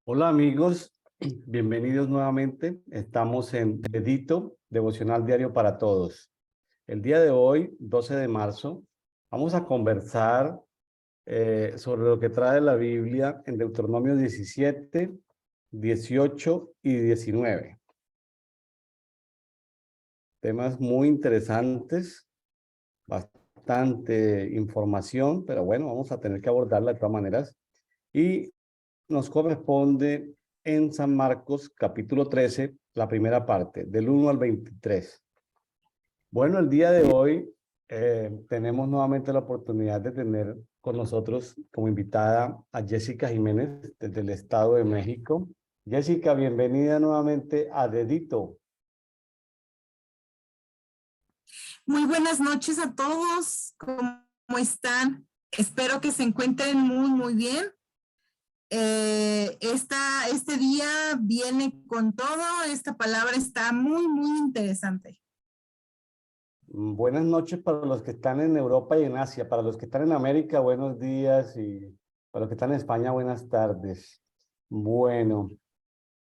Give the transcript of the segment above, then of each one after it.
Hola amigos, bienvenidos nuevamente. Estamos en Dedito, Devocional Diario para Todos. El día de hoy, 12 de marzo, vamos a conversar sobre lo que trae la Biblia en Deuteronomio 17, 18 y 19. Temas muy interesantes, bastante información, pero bueno, vamos a tener que abordarla de todas maneras. Y nos corresponde en San Marcos, capítulo 13, la primera parte, del 1 al 23. Bueno, el día de hoy tenemos nuevamente la oportunidad de tener con nosotros como invitada a Jessica Jiménez desde el Estado de México. Jessica, bienvenida nuevamente a Dedito. Muy buenas noches a todos. ¿Cómo están? Espero que se encuentren muy bien. Este día viene con todo. Esta palabra está muy interesante. Buenas noches para los que están en Europa y en Asia. Para los que están en América, buenos días. Y para los que están en España, buenas tardes. Bueno.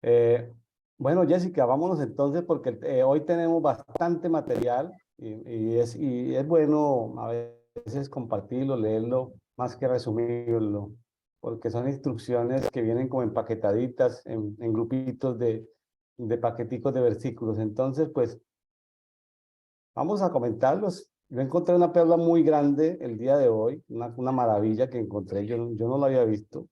Eh, bueno, Jessica, vámonos entonces porque hoy tenemos bastante material y es bueno a veces compartirlo, leerlo, más que resumirlo, porque son instrucciones que vienen como empaquetaditas en grupitos de paqueticos de versículos. Entonces, pues vamos a comentarlos. Yo encontré una perla muy grande el día de hoy, una maravilla que encontré, yo no la había visto.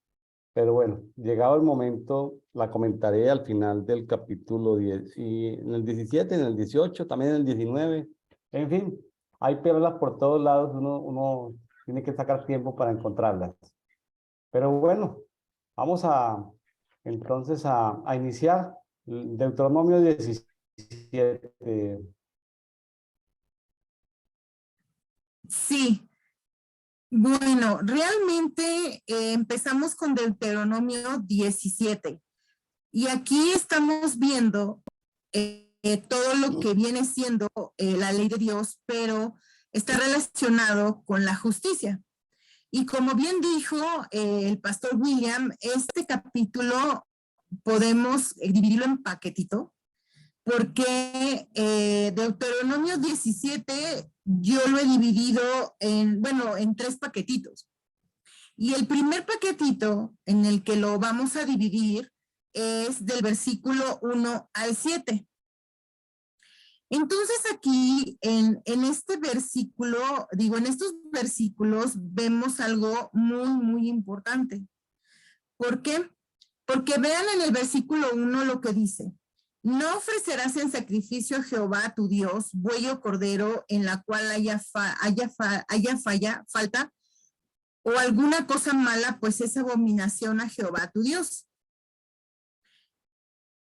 Pero bueno, llegado el momento, la comentaré al final del capítulo 10 y en el 17, en el 18, también en el 19. En fin, hay perlas por todos lados, uno tiene que sacar tiempo para encontrarlas. Pero bueno, vamos entonces a iniciar Deuteronomio 17. Sí, bueno, realmente empezamos con Deuteronomio 17 y aquí estamos viendo todo lo que viene siendo la ley de Dios, pero está relacionado con la justicia. Y como bien dijo el pastor William, este capítulo podemos dividirlo en paquetito, porque Deuteronomio 17 yo lo he dividido en tres paquetitos. Y el primer paquetito en el que lo vamos a dividir es del versículo 1 al 7. Entonces aquí en este versículo, en estos versículos vemos algo muy importante. ¿Por qué? Porque vean en el versículo 1 lo que dice. No ofrecerás en sacrificio a Jehová tu Dios buey o cordero en la cual haya falta o alguna cosa mala, pues es abominación a Jehová tu Dios.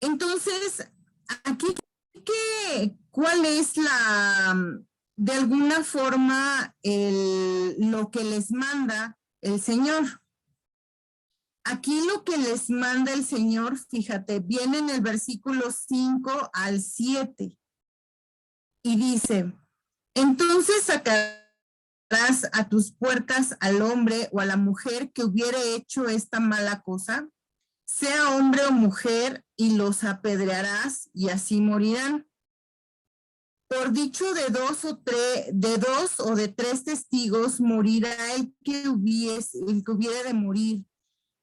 Entonces, aquí, ¿cuál es de alguna forma, lo que les manda el Señor? Aquí lo que les manda el Señor, fíjate, viene en el versículo 5 al 7 y dice, entonces sacarás a tus puertas al hombre o a la mujer que hubiere hecho esta mala cosa, sea hombre o mujer, y los apedrearás y así morirán. Por dicho de dos o de tres testigos morirá el que hubiere de morir.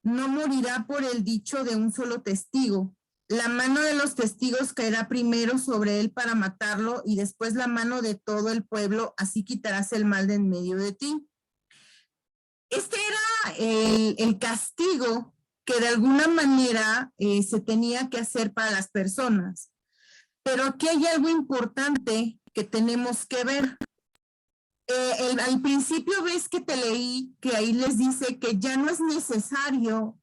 No morirá por el dicho de un solo testigo. La mano de los testigos caerá primero sobre él para matarlo y después la mano de todo el pueblo, así quitarás el mal de en medio de ti. Este era el castigo que de alguna manera se tenía que hacer para las personas. Pero aquí hay algo importante que tenemos que ver. Al principio ves que te leí que ahí les dice que ya no es necesario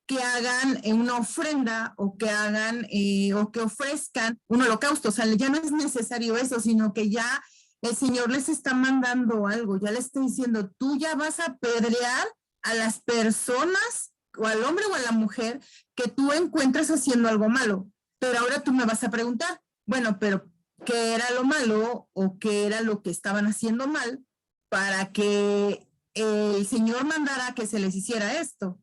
que hagan una ofrenda o que hagan o que ofrezcan un holocausto. O sea, ya no es necesario eso, sino que ya el Señor les está mandando algo, ya les está diciendo, tú ya vas a apedrear a las personas o al hombre o a la mujer que tú encuentras haciendo algo malo. Pero ahora tú me vas a preguntar, bueno, pero ¿qué era lo malo o qué era lo que estaban haciendo mal para que el Señor mandara que se les hiciera esto?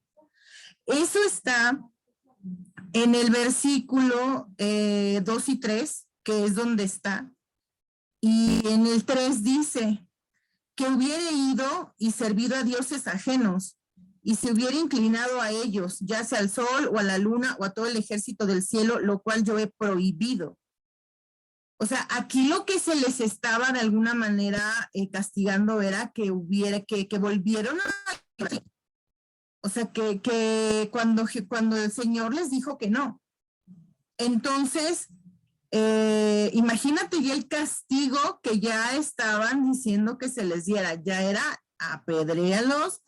Eso está en el versículo 2 y 3, que es donde está, y en el 3 dice que hubiera ido y servido a dioses ajenos, y se hubiera inclinado a ellos, ya sea al sol o a la luna o a todo el ejército del cielo, lo cual yo he prohibido. O sea, aquí lo que se les estaba de alguna manera castigando era que volvieron a... O sea, que cuando el Señor les dijo que no. Entonces, imagínate ya el castigo que ya estaban diciendo que se les diera. Ya era apedréalos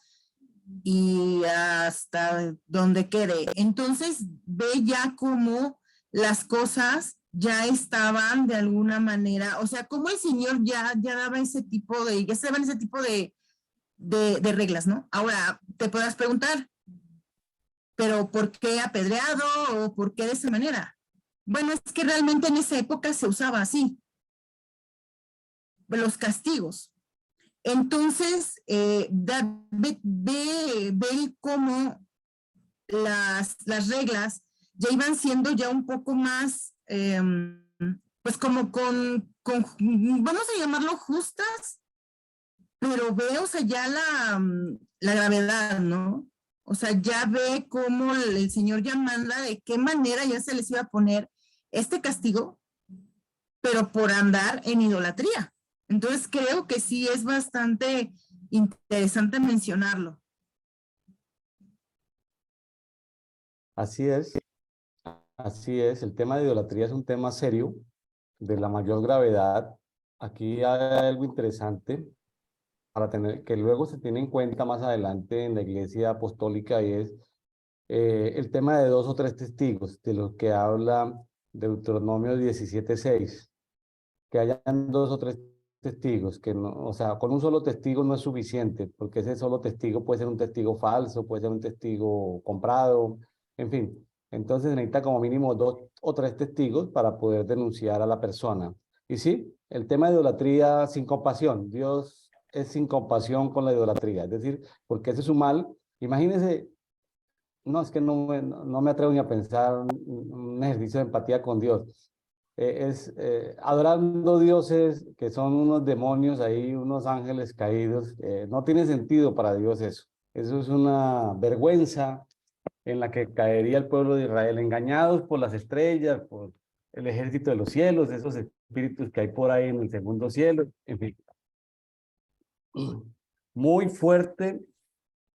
y hasta donde quede. Entonces, ve ya cómo las cosas ya estaban de alguna manera, o sea, cómo el Señor ya daba ese tipo de, ya se daban ese tipo de reglas, ¿no? Ahora, te podrás preguntar, ¿pero por qué apedreado o por qué de esa manera? Bueno, es que realmente en esa época se usaba así, los castigos. Entonces, ve cómo las reglas ya iban siendo ya un poco más, pues como vamos a llamarlo justas, pero ve, o sea, ya la gravedad, ¿no? O sea, ya ve cómo el Señor ya manda de qué manera ya se les iba a poner este castigo, pero por andar en idolatría. Entonces creo que sí es bastante interesante mencionarlo. Así es, así es. El tema de idolatría es un tema serio, de la mayor gravedad. Aquí hay algo interesante para tener, que luego se tiene en cuenta más adelante en la Iglesia Apostólica y es el tema de 2 o 3 testigos, de lo que habla Deuteronomio 17:6, que hayan 2 o 3 testigos, que no, o sea, con un solo testigo no es suficiente, porque ese solo testigo puede ser un testigo falso, puede ser un testigo comprado, en fin. Entonces necesita como mínimo 2 o 3 testigos para poder denunciar a la persona. Y sí, el tema de idolatría sin compasión. Dios es sin compasión con la idolatría, es decir, porque ese es un mal. Imagínense, no, es que no me atrevo ni a pensar un ejercicio de empatía con Dios. Adorando dioses que son unos demonios ahí, unos ángeles caídos. No tiene sentido para Dios eso. Eso es una vergüenza en la que caería el pueblo de Israel, engañados por las estrellas, por el ejército de los cielos, esos espíritus que hay por ahí en el segundo cielo, en fin. Muy fuerte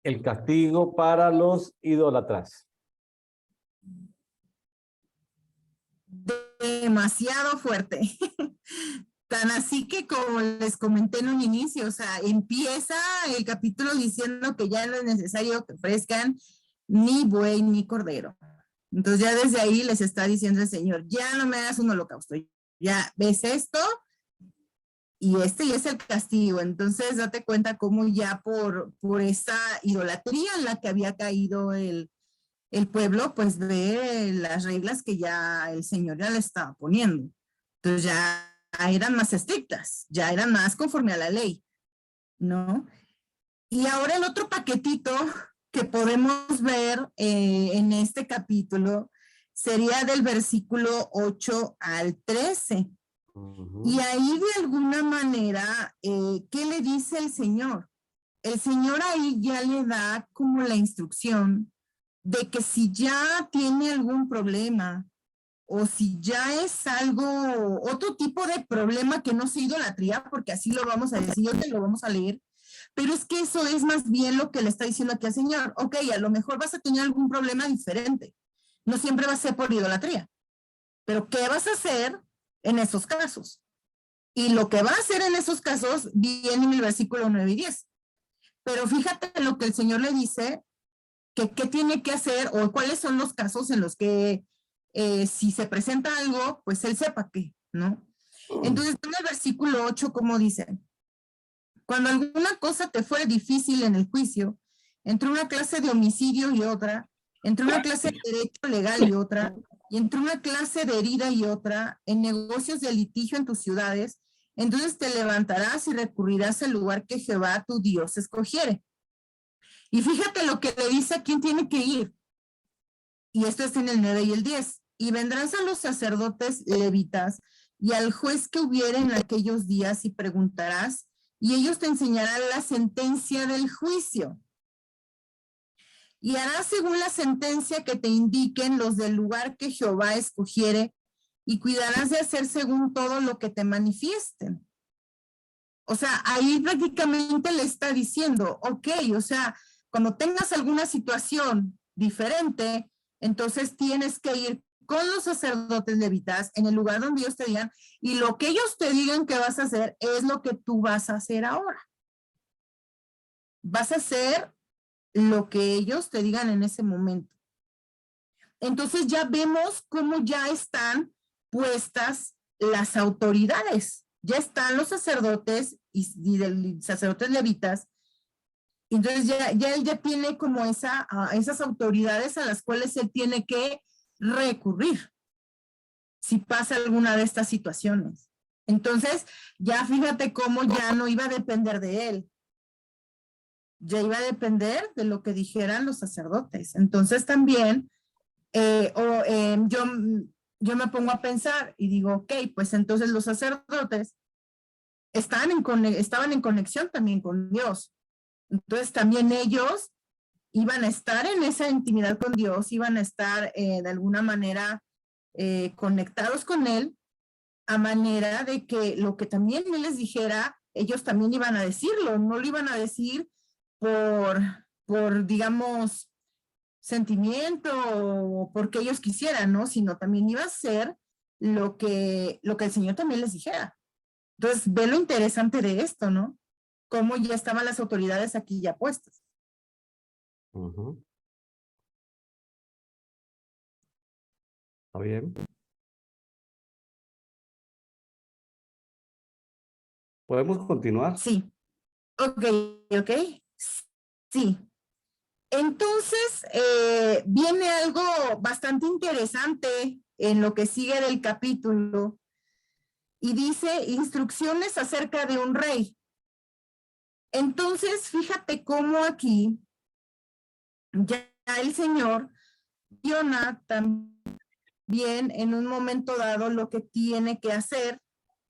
el castigo para los idólatras. Demasiado fuerte. Tan así que como les comenté en un inicio, o sea, empieza el capítulo diciendo que ya no es necesario que ofrezcan ni buey ni cordero. Entonces ya desde ahí les está diciendo el Señor, ya no me hagas un holocausto, ya ves esto y este ya es el castigo. Entonces date cuenta cómo ya por esa idolatría en la que había caído el pueblo, pues ve las reglas que ya el Señor ya le estaba poniendo. Entonces ya eran más estrictas, ya eran más conforme a la ley, ¿no? Y ahora el otro paquetito que podemos ver en este capítulo sería del versículo 8 al 13. Y ahí de alguna manera, ¿qué le dice el Señor? El Señor ahí ya le da como la instrucción de que si ya tiene algún problema o si ya es algo, otro tipo de problema que no sea idolatría, porque así lo vamos a decir, te lo vamos a leer, pero es que eso es más bien lo que le está diciendo aquí al Señor. Ok, a lo mejor vas a tener algún problema diferente, no siempre va a ser por idolatría, pero ¿qué vas a hacer en esos casos? Y lo que va a hacer en esos casos viene en el versículo 9 y 10. Pero fíjate lo que el Señor le dice, que qué tiene que hacer o cuáles son los casos en los que si se presenta algo, pues él sepa qué, ¿no? Entonces, en el versículo 8, como dice, cuando alguna cosa te fuera difícil en el juicio, entre una clase de homicidio y otra, entre una clase de derecho legal y otra, y entre una clase de herida y otra, en negocios de litigio en tus ciudades, entonces te levantarás y recurrirás al lugar que Jehová tu Dios escogiere. Y fíjate lo que le dice a quién tiene que ir. y esto es en el 9 y el 10, y vendrás a los sacerdotes levitas y al juez que hubiere en aquellos días y preguntarás, y ellos te enseñarán la sentencia del juicio. Y harás según la sentencia que te indiquen los del lugar que Jehová escogiere, y cuidarás de hacer según todo lo que te manifiesten. O sea, ahí prácticamente le está diciendo, ok, o sea, cuando tengas alguna situación diferente, entonces tienes que ir con los sacerdotes levitas en el lugar donde ellos te digan, y lo que ellos te digan que vas a hacer es lo que tú vas a hacer ahora. Vas a hacer lo que ellos te digan en ese momento. Entonces ya vemos cómo ya están puestas las autoridades. Ya están los sacerdotes y sacerdotes levitas. Entonces él ya tiene como esas autoridades a las cuales él tiene que recurrir si pasa alguna de estas situaciones. Entonces ya fíjate cómo ya no iba a depender de él. Ya iba a depender de lo que dijeran los sacerdotes. Entonces también yo me pongo a pensar y digo, ok, pues entonces los sacerdotes estaban en conexión también con Dios. Entonces también ellos iban a estar en esa intimidad con Dios, iban a estar de alguna manera conectados con Él, a manera de que lo que también Él les dijera, ellos también iban a decirlo, no lo iban a decir por digamos, sentimiento o porque ellos quisieran, ¿no? Sino también iba a ser lo que el Señor también les dijera. Entonces, ve lo interesante de esto, ¿no? Cómo ya estaban las autoridades aquí ya puestas. ¿Está bien? ¿Podemos continuar? Sí. Ok. Sí. Entonces, viene algo bastante interesante en lo que sigue del capítulo y dice instrucciones acerca de un rey. Entonces, fíjate cómo aquí ya el Señor menciona también en un momento dado lo que tiene que hacer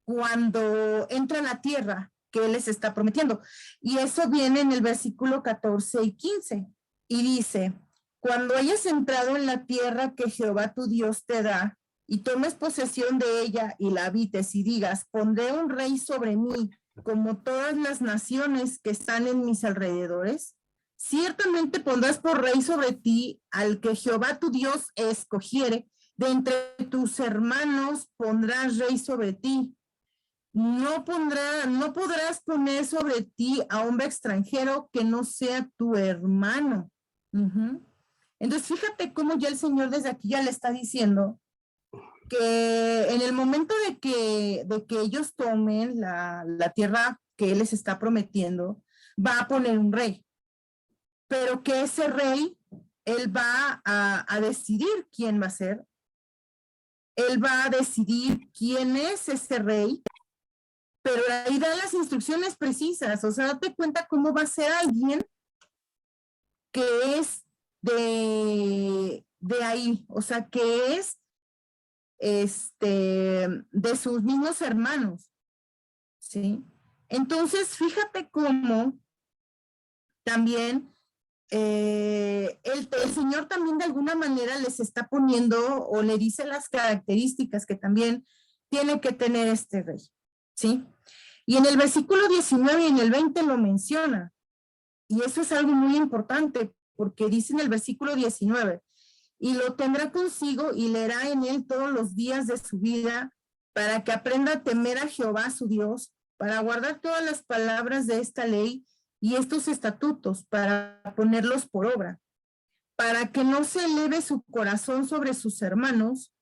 cuando entra a la tierra que Él les está prometiendo. Y eso viene en el versículo 14 y 15. Y dice, cuando hayas entrado en la tierra que Jehová tu Dios te da, y tomes posesión de ella y la habites y digas, pondré un rey sobre mí, como todas las naciones que están en mis alrededores, ciertamente pondrás por rey sobre ti al que Jehová tu Dios escogiere, de entre tus hermanos pondrás rey sobre ti. No podrás poner sobre ti a hombre extranjero que no sea tu hermano. Entonces, fíjate cómo ya el Señor desde aquí ya le está diciendo que en el momento de que ellos tomen la tierra que Él les está prometiendo, va a poner un rey. Pero que ese rey, Él va a decidir quién va a ser. Él va a decidir quién es ese rey. Pero ahí da las instrucciones precisas, o sea, date cuenta cómo va a ser alguien que es de ahí, o sea, que es de sus mismos hermanos, ¿sí? Entonces, fíjate cómo también el Señor también de alguna manera les está poniendo o le dice las características que también tiene que tener este rey, ¿sí? Y en el versículo 19 y en el 20 lo menciona. Y eso es algo muy importante, porque dice en el versículo 19, y lo tendrá consigo y leerá en él todos los días de su vida, para que aprenda a temer a Jehová su Dios, para guardar todas las palabras de esta ley y estos estatutos, para ponerlos por obra, para que no se eleve su corazón sobre sus hermanos,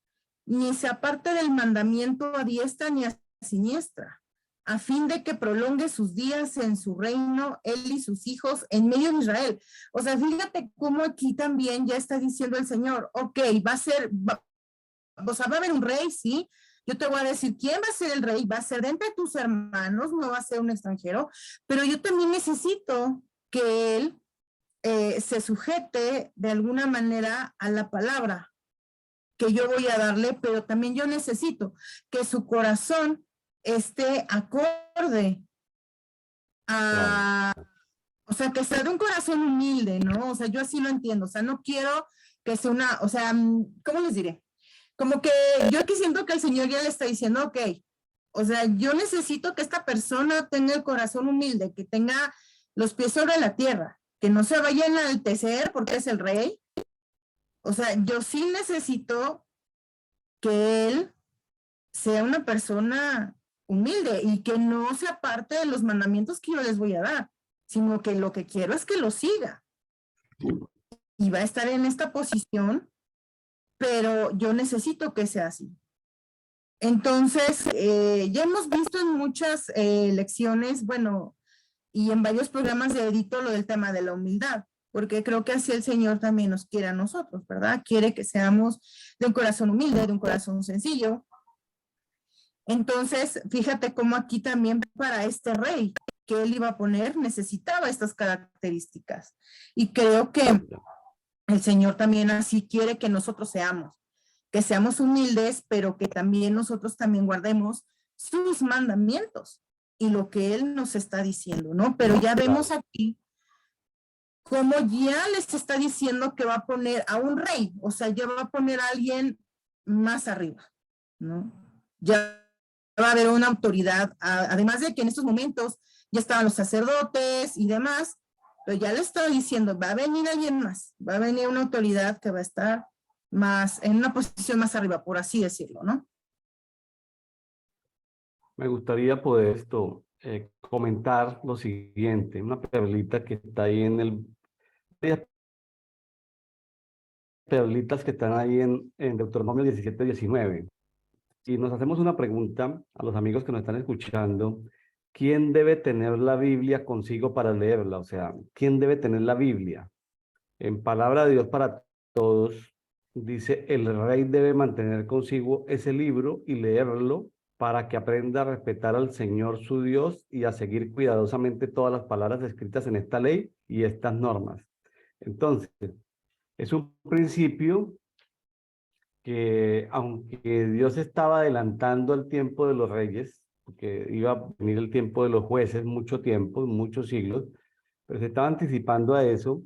ni se aparte del mandamiento a diestra ni a siniestra, a fin de que prolongue sus días en su reino, él y sus hijos en medio de Israel. O sea, fíjate cómo aquí también ya está diciendo el Señor, ok, o sea, va a haber un rey, sí, yo te voy a decir quién va a ser el rey, va a ser de entre tus hermanos, no va a ser un extranjero, pero yo también necesito que él se sujete de alguna manera a la palabra que yo voy a darle, pero también yo necesito que su corazón esté acorde a, o sea, que sea de un corazón humilde, ¿no? O sea, yo así lo entiendo, o sea, no quiero que sea una, o sea, ¿cómo les diré? Como que yo aquí siento que el Señor ya le está diciendo, ok, o sea, yo necesito que esta persona tenga el corazón humilde, que tenga los pies sobre la tierra, que no se vaya a enaltecer porque es el rey. O sea, yo sí necesito que él sea una persona humilde y que no sea parte de los mandamientos que yo les voy a dar, sino que lo que quiero es que lo siga. Y va a estar en esta posición, pero yo necesito que sea así. Entonces, ya hemos visto en muchas lecciones, bueno, y en varios programas de Edito lo del tema de la humildad, porque creo que así el Señor también nos quiere a nosotros, ¿verdad? Quiere que seamos de un corazón humilde, de un corazón sencillo. Entonces, fíjate cómo aquí también para este rey que él iba a poner necesitaba estas características. Y creo que el Señor también así quiere que seamos humildes, pero que también nosotros también guardemos sus mandamientos y lo que Él nos está diciendo, ¿no? Pero ya vemos aquí cómo ya les está diciendo que va a poner a un rey, o sea, ya va a poner a alguien más arriba, ¿no? Ya va a haber una autoridad, además de que en estos momentos ya estaban los sacerdotes y demás, pero ya le estaba diciendo, va a venir alguien más, va a venir una autoridad que va a estar más, en una posición más arriba, por así decirlo, ¿no? Me gustaría poder comentar lo siguiente, una perlita que está ahí en varias perlitas que están ahí en Deuteronomio 17-19. Y nos hacemos una pregunta a los amigos que nos están escuchando. ¿Quién debe tener la Biblia consigo para leerla? O sea, ¿quién debe tener la Biblia? En palabra de Dios para todos, dice, el rey debe mantener consigo ese libro y leerlo para que aprenda a respetar al Señor su Dios y a seguir cuidadosamente todas las palabras escritas en esta ley y estas normas. Entonces, es un principio que aunque Dios estaba adelantando el tiempo de los reyes, porque iba a venir el tiempo de los jueces, mucho tiempo, muchos siglos, pero se estaba anticipando a eso.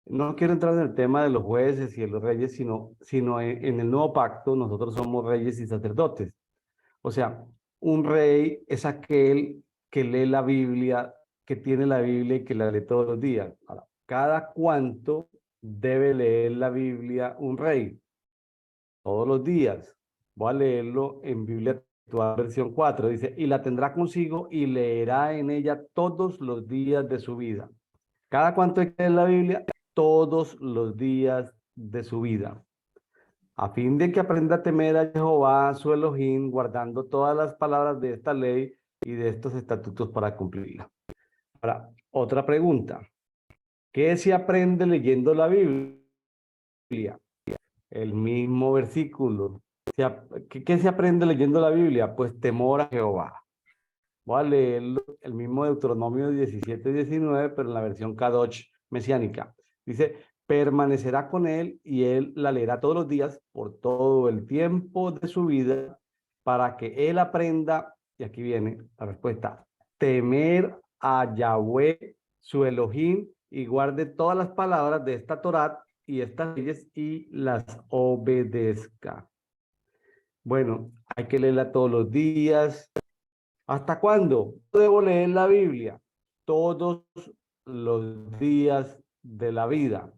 No quiero entrar en el tema de los jueces y de los reyes, sino en el nuevo pacto nosotros somos reyes y sacerdotes. O sea, un rey es aquel que lee la Biblia, que tiene la Biblia y que la lee todos los días. Ahora, ¿cada cuánto debe leer la Biblia un rey? Todos los días. Voy a leerlo en Biblia Actual versión 4. Dice, y la tendrá consigo y leerá en ella todos los días de su vida. ¿Cada cuánto hay que leer la Biblia? Todos los días de su vida, a fin de que aprenda a temer a Jehová, su Elohim, guardando todas las palabras de esta ley y de estos estatutos para cumplirla. Ahora, otra pregunta. ¿Qué se aprende leyendo la Biblia? El mismo versículo. ¿Qué se aprende leyendo la Biblia? Pues temor a Jehová. Voy a leerlo, el mismo Deuteronomio 17-19, pero en la versión Kadosh mesiánica. Dice, permanecerá con él y él la leerá todos los días por todo el tiempo de su vida para que él aprenda, y aquí viene la respuesta, temer a Yahweh, su Elohim, y guarde todas las palabras de esta Torá y estas leyes y las obedezca. Bueno, hay que leerla todos los días. ¿Hasta cuándo? Debo leer la Biblia todos los días de la vida.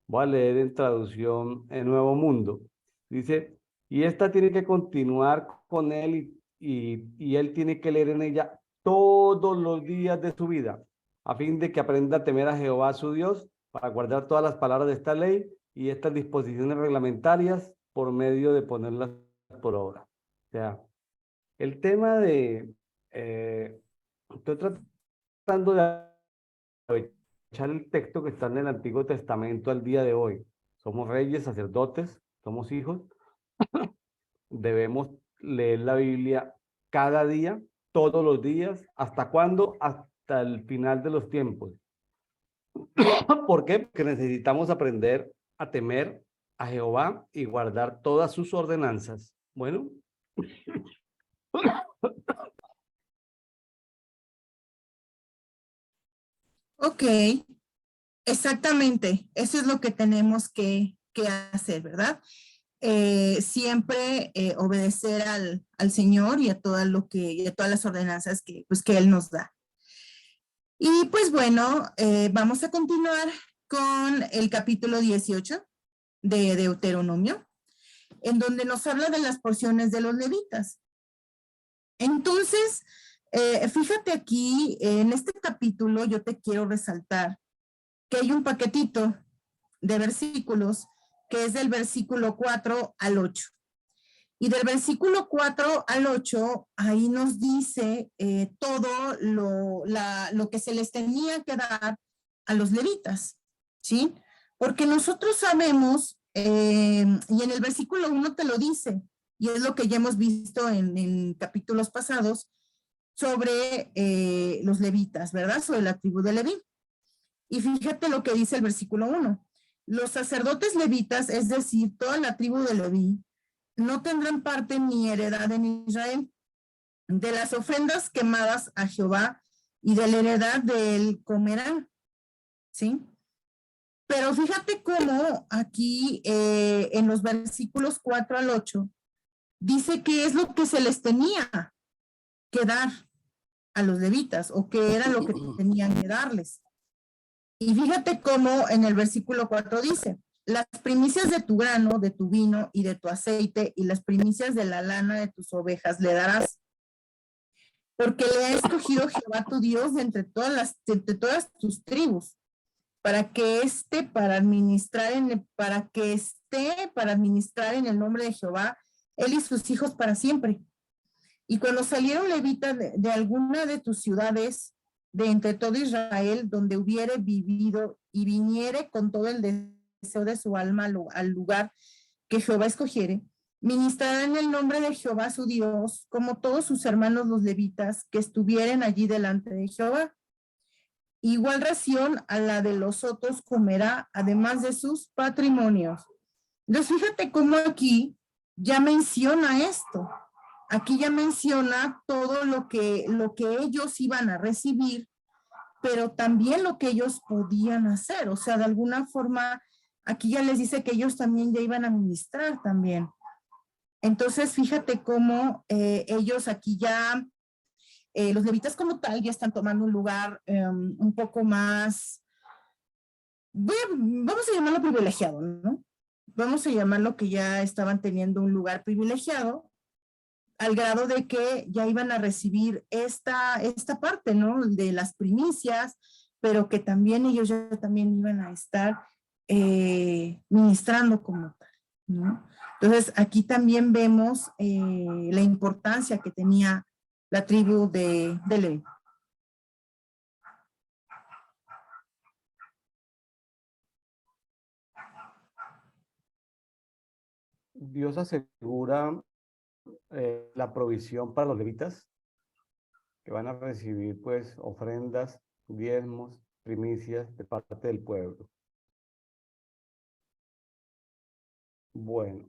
Voy a leer en traducción en Nuevo Mundo. Dice, y esta tiene que continuar con él y él tiene que leer en ella todos los días de su vida, a fin de que aprenda a temer a Jehová su Dios para guardar todas las palabras de esta ley y estas disposiciones reglamentarias por medio de ponerlas por obra. O sea, el tema de, estoy tratando de aprovechar el texto que está en el Antiguo Testamento al día de hoy. Somos reyes, sacerdotes, somos hijos. Debemos leer la Biblia cada día, todos los días. ¿Hasta cuándo? Hasta el final de los tiempos. ¿Por qué? Porque necesitamos aprender a temer a Jehová y guardar todas sus ordenanzas. Bueno. Ok, exactamente. Eso es lo que tenemos que hacer, ¿verdad? Siempre obedecer al Señor y a todo lo que, y a todas las ordenanzas que, pues, que Él nos da. Y pues bueno, vamos a continuar con el capítulo 18 de Deuteronomio, en donde nos habla de las porciones de los levitas. Entonces, fíjate aquí, en este capítulo yo te quiero resaltar que hay un paquetito de versículos que es del versículo 4 al 8. Y del versículo 4 al 8, ahí nos dice todo lo que se les tenía que dar a los levitas, ¿sí? Porque nosotros sabemos, y en el versículo 1 te lo dice, y es lo que ya hemos visto en capítulos pasados, sobre los levitas, ¿verdad? Sobre la tribu de Leví. Y fíjate lo que dice el versículo 1. Los sacerdotes levitas, es decir, toda la tribu de Leví, no tendrán parte ni heredad en Israel. De las ofrendas quemadas a Jehová y de la heredad de él comerán. ¿Sí? Pero fíjate cómo aquí en los versículos 4 al 8 dice que es lo que se les tenía que dar a los levitas o que era lo que tenían que darles. Y fíjate cómo en el versículo 4 dice, las primicias de tu grano, de tu vino y de tu aceite y las primicias de la lana de tus ovejas le darás. Porque le ha escogido Jehová tu Dios de entre todas tus tribus, para que esté para administrar en el nombre de Jehová, él y sus hijos para siempre. Y cuando salieron levitas de alguna de tus ciudades, de entre todo Israel, donde hubiere vivido y viniere con todo el deseo de su alma al lugar que Jehová escogiere, ministrará en el nombre de Jehová su Dios, como todos sus hermanos los levitas que estuvieren allí delante de Jehová. Igual ración a la de los otros comerá, además de sus patrimonios. Entonces, fíjate cómo aquí ya menciona esto. Aquí ya menciona todo lo que ellos iban a recibir, pero también lo que ellos podían hacer. O sea, de alguna forma, aquí ya les dice que ellos también ya iban a ministrar también. Entonces, fíjate cómo ellos aquí ya, los levitas como tal, ya están tomando un lugar un poco más, vamos a llamarlo privilegiado, ¿no? Vamos a llamarlo que ya estaban teniendo un lugar privilegiado, al grado de que ya iban a recibir esta parte, ¿no? De las primicias, pero que también ellos ya también iban a estar ministrando como tal, ¿no? Entonces, aquí también vemos la importancia que tenía la tribu de Leví. Dios asegura la provisión para los levitas, que van a recibir pues ofrendas, diezmos, primicias de parte del pueblo. Bueno,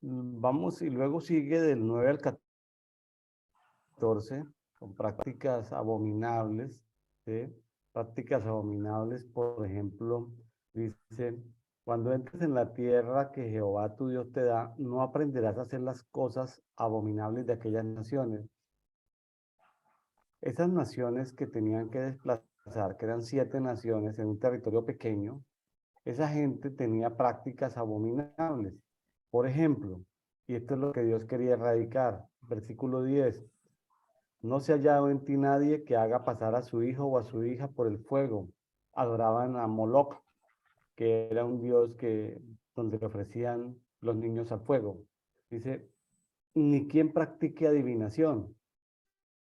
vamos y luego sigue del 9 al 14 con prácticas abominables, ¿sí? Prácticas abominables, por ejemplo, dice, cuando entres en la tierra que Jehová tu Dios te da, no aprenderás a hacer las cosas abominables de aquellas naciones. Esas naciones que tenían que desplazar, que eran 7 naciones en un territorio pequeño, esa gente tenía prácticas abominables. Por ejemplo, y esto es lo que Dios quería erradicar, versículo 10, no se ha hallado en ti nadie que haga pasar a su hijo o a su hija por el fuego. Adoraban a Moloch, que era un dios donde le ofrecían los niños al fuego. Dice, ni quien practique adivinación.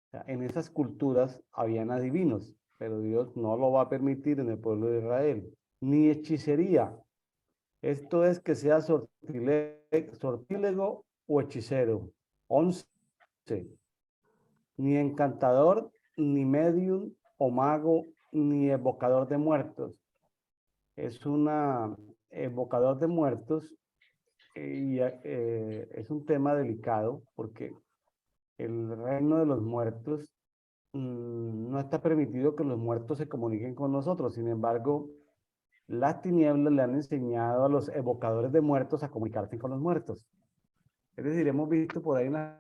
O sea, en esas culturas habían adivinos, pero Dios no lo va a permitir en el pueblo de Israel. Ni hechicería. Esto es que sea sortílego o hechicero. 11. Ni encantador, ni medium o mago, ni evocador de muertos. es una evocador de muertos y es un tema delicado porque el reino de los muertos no está permitido que los muertos se comuniquen con nosotros. Sin embargo, las tinieblas le han enseñado a los evocadores de muertos a comunicarse con los muertos. Es decir, hemos visto por ahí unas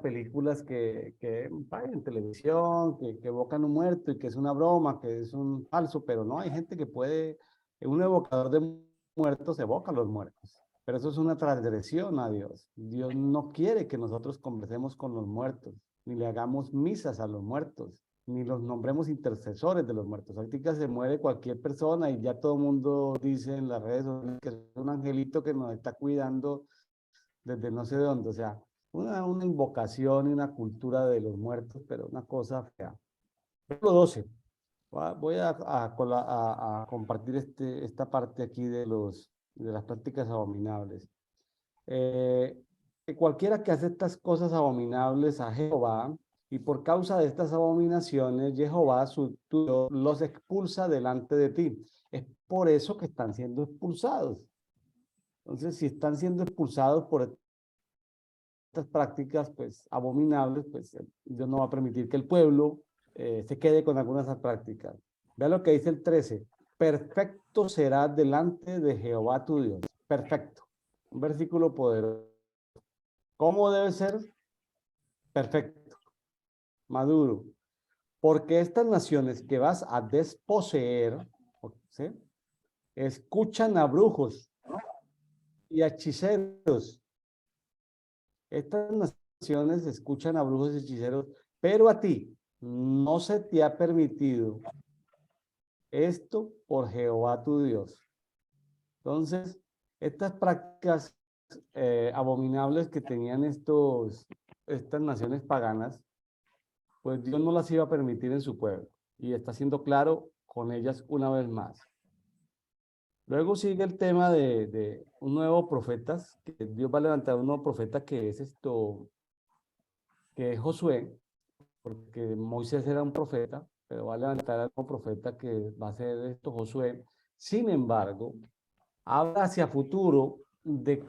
películas que en televisión, que evocan un muerto y que es una broma, que es un falso, pero no, hay gente que puede, un evocador de muertos evoca a los muertos. Pero eso es una transgresión a Dios. Dios no quiere que nosotros conversemos con los muertos, ni le hagamos misas a los muertos, ni los nombremos intercesores de los muertos. Ahorita se muere cualquier persona y ya todo el mundo dice en las redes sociales que es un angelito que nos está cuidando desde no sé dónde, o sea, una invocación y una cultura de los muertos, pero una cosa fea. Versículo 12. Voy a compartir esta parte aquí de las prácticas abominables. Que cualquiera que hace estas cosas abominables a Jehová, y por causa de estas abominaciones, Jehová su Dios los expulsa delante de ti. Es por eso que están siendo expulsados. Entonces, si están siendo expulsados por estas prácticas, pues, abominables, pues, Dios no va a permitir que el pueblo se quede con algunas de esas prácticas. Vea lo que dice el 13. Perfecto será delante de Jehová tu Dios. Perfecto. Un versículo poderoso. ¿Cómo debe ser? Perfecto. Maduro. Porque estas naciones que vas a desposeer, ¿sí?, escuchan a brujos y a hechiceros. Estas naciones escuchan a brujos y hechiceros, pero a ti no se te ha permitido esto por Jehová tu Dios. Entonces, estas prácticas abominables que tenían estas naciones paganas, pues Dios no las iba a permitir en su pueblo. Y está siendo claro con ellas una vez más. Luego sigue el tema de un nuevo profeta, que Dios va a levantar un nuevo profeta que es Josué, porque Moisés era un profeta, pero va a levantar a un profeta que va a ser Josué. Sin embargo, habla hacia futuro de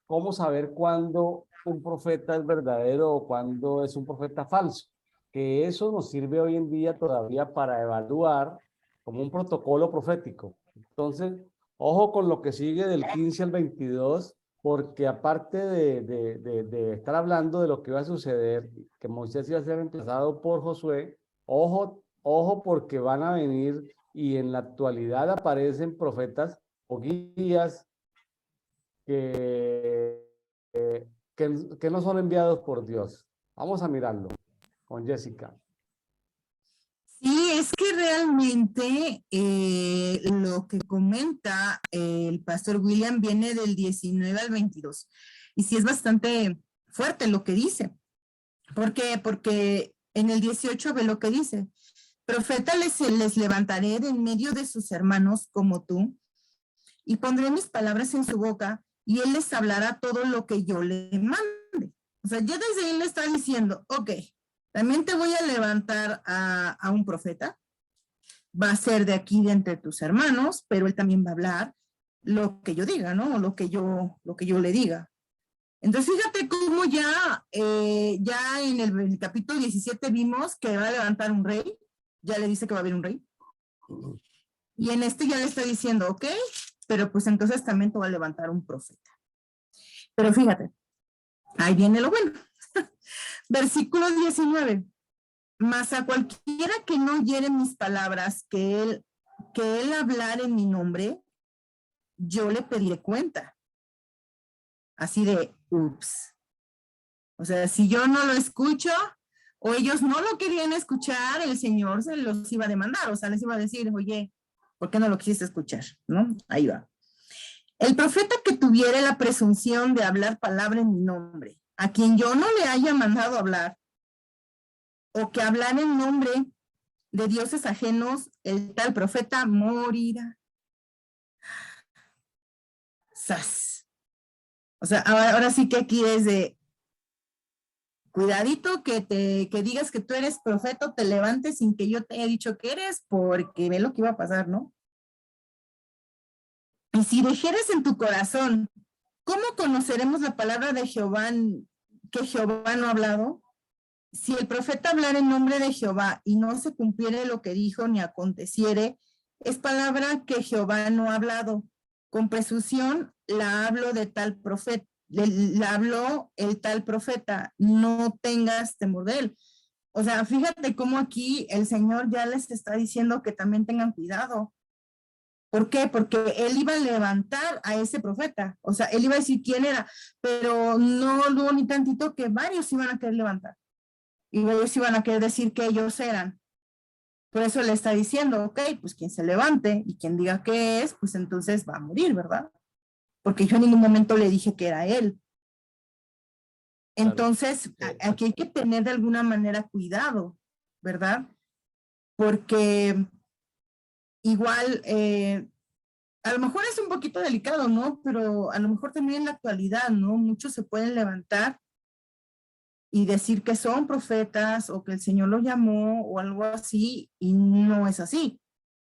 cómo saber cuándo un profeta es verdadero o cuándo es un profeta falso. Que eso nos sirve hoy en día todavía para evaluar como un protocolo profético. Entonces, ojo con lo que sigue del 15 al 22, porque aparte de estar hablando de lo que va a suceder, que Moisés iba a ser reemplazado por Josué, ojo porque van a venir y en la actualidad aparecen profetas o guías que, que no son enviados por Dios. Vamos a mirarlo con Jessica. Sí, es que realmente lo que comenta el pastor William viene del 19 al 22. Y sí es bastante fuerte lo que dice. ¿Por qué? Porque en el 18 ve lo que dice. Profeta les levantaré de en medio de sus hermanos como tú, y pondré mis palabras en su boca, y él les hablará todo lo que yo le mande. O sea, ya desde él le está diciendo, ok, también te voy a levantar a un profeta, va a ser de aquí de entre tus hermanos, pero él también va a hablar lo que yo diga, ¿no? O lo que yo le diga. Entonces, fíjate cómo ya en el capítulo 17 vimos que va a levantar un rey, ya le dice que va a haber un rey. Y en este ya le está diciendo, ok, pero pues entonces también te va a levantar un profeta. Pero fíjate, ahí viene lo bueno. Versículo 19. Mas a cualquiera que no oyere mis palabras, que él hablare en mi nombre, yo le pediré cuenta. Así de, ups. O sea, si yo no lo escucho, o ellos no lo querían escuchar, el Señor se los iba a demandar, o sea, les iba a decir, oye, ¿por qué no lo quisiste escuchar? ¿No? Ahí va. El profeta que tuviera la presunción de hablar palabra en mi nombre, a quien yo no le haya mandado hablar, o que hablar en nombre de dioses ajenos, el tal profeta morirá. ¡Sas! O sea, ahora sí que aquí es de cuidadito que digas que tú eres profeta, te levantes sin que yo te haya dicho que eres, porque ve lo que iba a pasar, ¿no? y si dijeres en tu corazón, ¿cómo conoceremos la palabra de Jehová que Jehová no ha hablado? Si el profeta hablara en nombre de Jehová y no se cumpliere lo que dijo ni aconteciere, es palabra que Jehová no ha hablado. Con presunción la hablo de tal profeta, la habló el tal profeta, no tengas temor de él. O sea, fíjate cómo aquí el Señor ya les está diciendo que también tengan cuidado. ¿Por qué? Porque él iba a levantar a ese profeta. O sea, él iba a decir quién era, pero no dudo ni tantito que varios iban a querer levantar. Y ellos iban a querer decir que ellos eran. Por eso le está diciendo, ok, pues quien se levante y quien diga qué es, pues entonces va a morir, ¿verdad? Porque yo en ningún momento le dije que era él. Claro. Entonces, aquí hay que tener de alguna manera cuidado, ¿verdad? Porque igual, a lo mejor es un poquito delicado, ¿no? Pero a lo mejor también en la actualidad, ¿no? Muchos se pueden levantar y decir que son profetas o que el Señor los llamó o algo así, y no es así.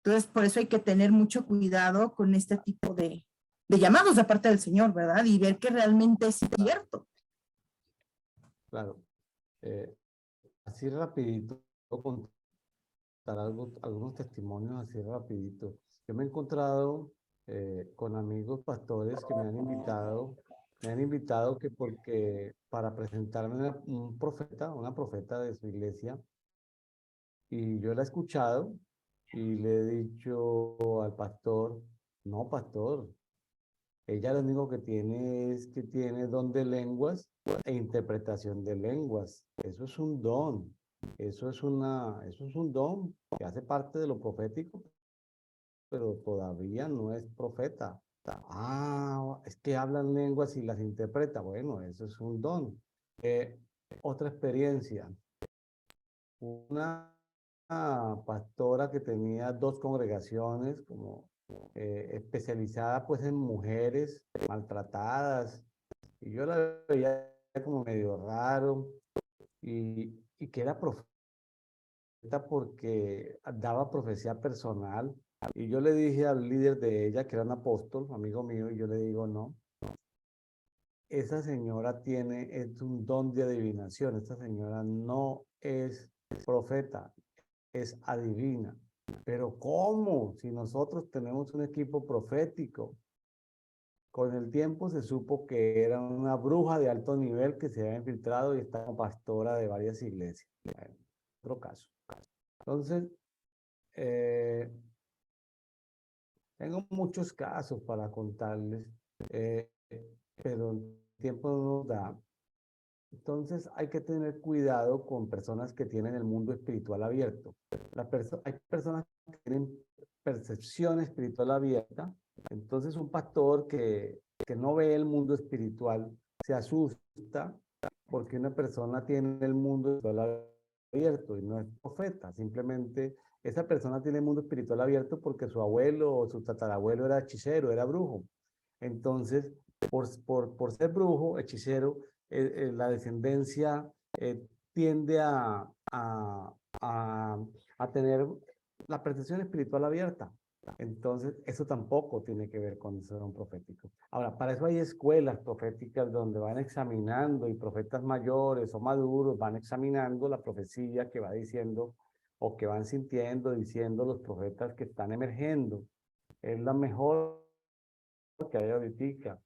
Entonces, por eso hay que tener mucho cuidado con este tipo de llamados de parte del Señor, ¿verdad? Y ver que realmente es cierto. Claro. Así rapidito, voy a contar algunos testimonios así rapidito. Yo me he encontrado con amigos pastores que me han invitado que porque para presentarme un profeta, una profeta de su iglesia, y yo la he escuchado y le he dicho al pastor, no, pastor, ella lo único que tiene es que tiene don de lenguas e interpretación de lenguas. Eso es un don. Eso es un don que hace parte de lo profético, pero todavía no es profeta. Ah, es que hablan lenguas y las interpreta. Bueno, eso es un don. Eh, Otra experiencia. Una pastora que tenía dos congregaciones como especializada pues en mujeres maltratadas, y yo la veía como medio raro, y que era profeta porque daba profecía personal. Y yo le dije al líder de ella, que era un apóstol, amigo mío, y yo le digo, no, esa señora es un don de adivinación, esta señora no es profeta, es adivina. Pero ¿cómo? Si nosotros tenemos un equipo profético. Con el tiempo se supo que era una bruja de alto nivel que se había infiltrado y estaba pastora de varias iglesias. Bueno, otro caso. Entonces, eh, tengo muchos casos para contarles, eh, pero el tiempo no nos da. Entonces hay que tener cuidado con personas que tienen el mundo espiritual abierto. Hay personas que tienen percepción espiritual abierta. Entonces un pastor que no ve el mundo espiritual se asusta porque una persona tiene el mundo espiritual abierto y no es profeta. Simplemente esa persona tiene el mundo espiritual abierto porque su abuelo o su tatarabuelo era hechicero, era brujo. Entonces, por ser brujo, hechicero, la descendencia tiende a tener la percepción espiritual abierta. Entonces, eso tampoco tiene que ver con ser un profético. Ahora, para eso hay escuelas proféticas donde van examinando, y profetas mayores o maduros van examinando la profecía que va diciendo o que van sintiendo, diciendo los profetas que están emergiendo. Es la mejor que hay ahorita.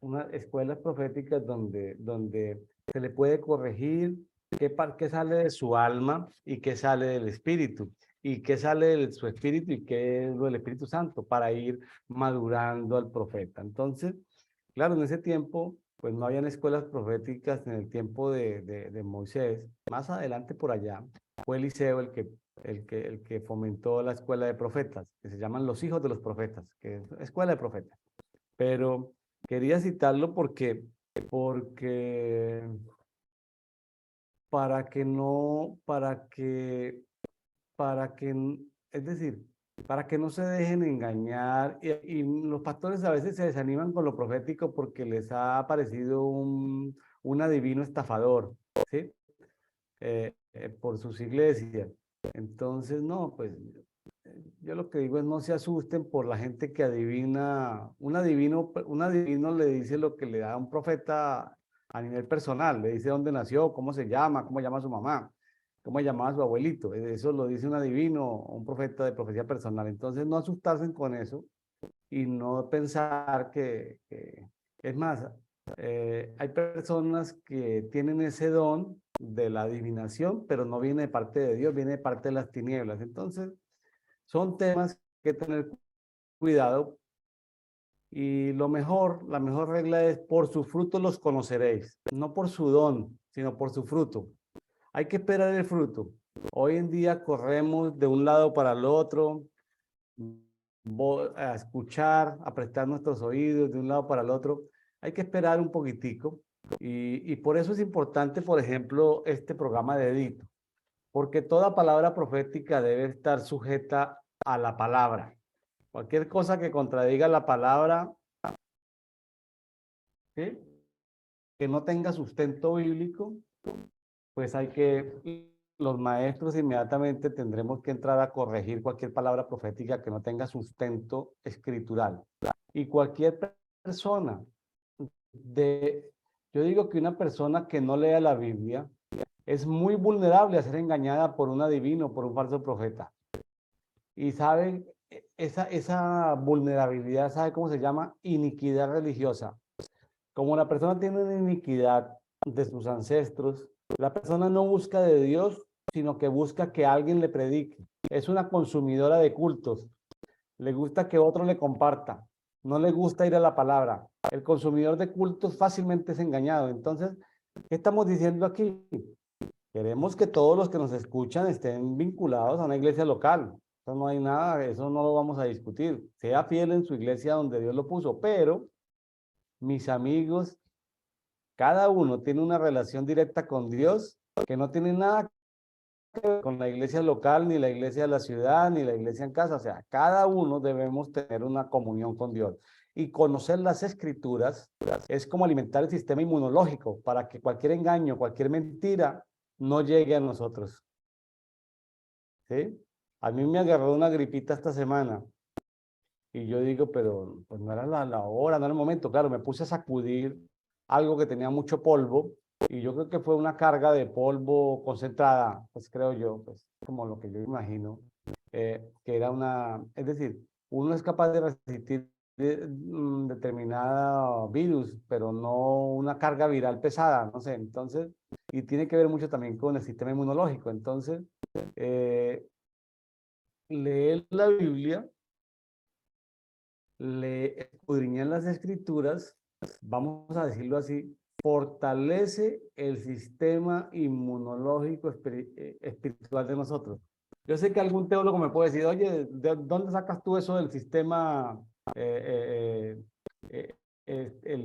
Unas escuelas proféticas donde se le puede corregir qué sale de su alma y qué sale del espíritu, y qué sale de su espíritu y qué es lo del Espíritu Santo, para ir madurando al profeta. Entonces, claro, en ese tiempo, pues no habían escuelas proféticas en el tiempo de Moisés. Más adelante por allá fue Eliseo el que fomentó la escuela de profetas, que se llaman los hijos de los profetas, que es escuela de profetas. Pero quería citarlo porque para que no, es decir, para que no se dejen engañar, y los pastores a veces se desaniman con lo profético porque les ha aparecido un adivino estafador, ¿sí? Por sus iglesias. Entonces, no, pues yo lo que digo es no se asusten por la gente que adivina. Un adivino le dice lo que le da un profeta a nivel personal. Le dice dónde nació, cómo se llama, cómo llama su mamá, cómo llamaba a su abuelito. Eso lo dice un adivino o un profeta de profecía personal. Entonces no asustarse con eso y no pensar es más, hay personas que tienen ese don de la adivinación, pero no viene de parte de Dios, viene de parte de las tinieblas. Entonces, son temas que tener cuidado y la mejor regla es por su fruto los conoceréis, no por su don, sino por su fruto. Hay que esperar el fruto. Hoy en día corremos de un lado para el otro, a escuchar, a prestar nuestros oídos de un lado para el otro. Hay que esperar un poquitico y por eso es importante, por ejemplo, este programa de Edito, porque toda palabra profética debe estar sujeta a la palabra. Cualquier cosa que contradiga la palabra, ¿sí?, que no tenga sustento bíblico, pues los maestros inmediatamente tendremos que entrar a corregir cualquier palabra profética que no tenga sustento escritural. Y cualquier persona, yo digo que una persona que no lea la Biblia es muy vulnerable a ser engañada por un adivino, por un falso profeta. Y saben, esa vulnerabilidad, ¿sabe cómo se llama? Iniquidad religiosa. Como la persona tiene una iniquidad de sus ancestros, la persona no busca de Dios, sino que busca que alguien le predique. Es una consumidora de cultos. Le gusta que otro le comparta. No le gusta ir a la palabra. El consumidor de cultos fácilmente es engañado. Entonces, ¿qué estamos diciendo aquí? Queremos que todos los que nos escuchan estén vinculados a una iglesia local. Eso no hay nada, eso no lo vamos a discutir. Sea fiel en su iglesia donde Dios lo puso, pero mis amigos, cada uno tiene una relación directa con Dios que no tiene nada que ver con la iglesia local, ni la iglesia de la ciudad, ni la iglesia en casa. O sea, cada uno debemos tener una comunión con Dios. Y conocer las escrituras es como alimentar el sistema inmunológico para que cualquier engaño, cualquier mentira no llegue a nosotros. ¿Sí? A mí me agarró una gripita esta semana. Y yo digo, pero pues no era la hora, no era el momento. Claro, me puse a sacudir algo que tenía mucho polvo y yo creo que fue una carga de polvo concentrada, pues creo yo, pues como lo que yo imagino, que era es decir, uno es capaz de resistir determinado virus, pero no una carga viral pesada, no sé, entonces, y tiene que ver mucho también con el sistema inmunológico. Entonces, leer la Biblia, le escudriñan las escrituras, vamos a decirlo así, fortalece el sistema inmunológico espiritual de nosotros. Yo sé que algún teólogo me puede decir, oye, ¿de dónde sacas tú eso del sistema, el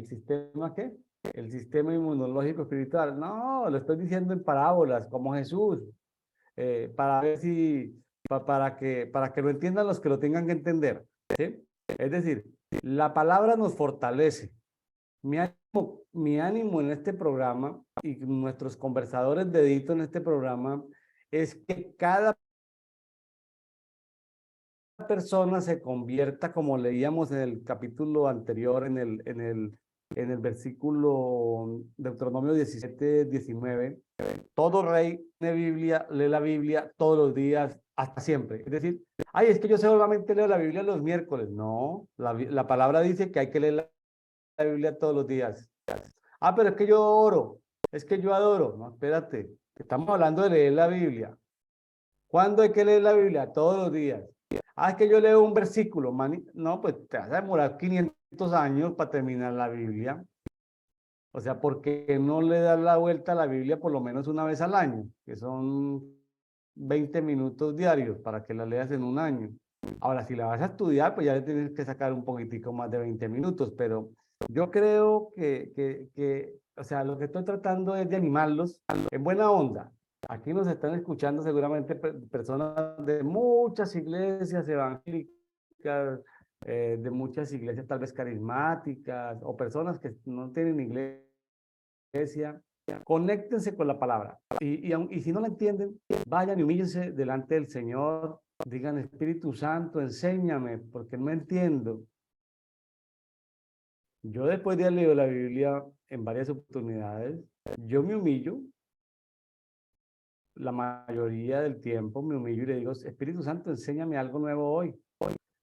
sistema qué? El sistema inmunológico espiritual. No, lo estoy diciendo en parábolas, como Jesús, para ver si, para que lo entiendan los que lo tengan que entender, ¿sí? Es decir, la palabra nos fortalece. Mi ánimo en este programa y nuestros conversadores de Edito en este programa es que cada persona se convierta, como leíamos en el capítulo anterior, en el versículo Deuteronomio 17-19. Todo rey lee la Biblia todos los días, hasta siempre. Es decir, ay, es que yo solamente leo la Biblia los miércoles. No, la palabra dice que hay que leer la Biblia todos los días. Ah, pero es que yo oro, es que yo adoro. No, espérate, estamos hablando de leer la Biblia. ¿Cuándo hay que leer la Biblia? Todos los días. Ah, es que yo leo un versículo, no, pues te vas a demorar 500 años para terminar la Biblia. O sea, ¿por qué no le das la vuelta a la Biblia por lo menos una vez al año? Que son 20 minutos diarios para que la leas en un año. Ahora, si la vas a estudiar, pues ya le tienes que sacar un poquitico más de 20 minutos, pero yo creo o sea, lo que estoy tratando es de animarlos en buena onda. Aquí nos están escuchando seguramente personas de muchas iglesias evangélicas, de muchas iglesias tal vez carismáticas, o personas que no tienen iglesia. Conéctense con la palabra. Y si no la entienden, vayan y humíllense delante del Señor digan, Espíritu Santo, enséñame, porque no entiendo. Yo después de haber leído la Biblia en varias oportunidades, yo me humillo, la mayoría del tiempo me humillo y le digo, Espíritu Santo, enséñame algo nuevo hoy.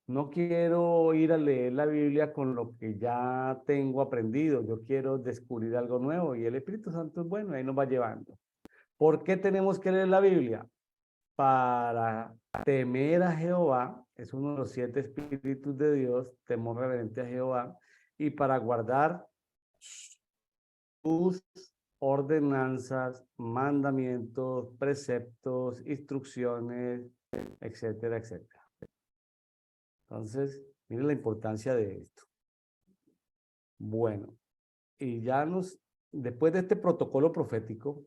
No quiero ir a leer la Biblia con lo que ya tengo aprendido, yo quiero descubrir algo nuevo y el Espíritu Santo es bueno, ahí nos va llevando. ¿Por qué tenemos que leer la Biblia? Para temer a Jehová, es uno de los 7 espíritus de Dios, temor reverente a Jehová, y para guardar sus ordenanzas, mandamientos, preceptos, instrucciones, etcétera, etcétera. Entonces, miren la importancia de esto. Bueno, y ya después de este protocolo profético,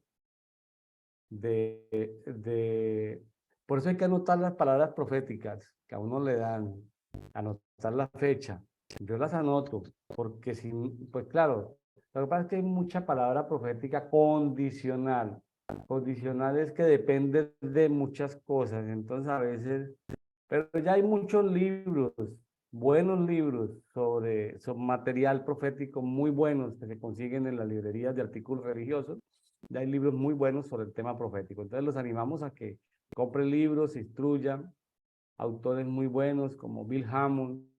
por eso hay que anotar las palabras proféticas que a uno le dan, anotar la fecha. Yo las anoto, porque si, pues claro, lo que pasa es que hay mucha palabra profética condicional. Condicional es que depende de muchas cosas, entonces a veces, pero ya hay muchos libros, buenos libros sobre material profético muy buenos que se consiguen en las librerías de artículos religiosos. Ya hay libros muy buenos sobre el tema profético. Entonces los animamos a que compren libros, se instruyan. Autores muy buenos como Bill Hammond,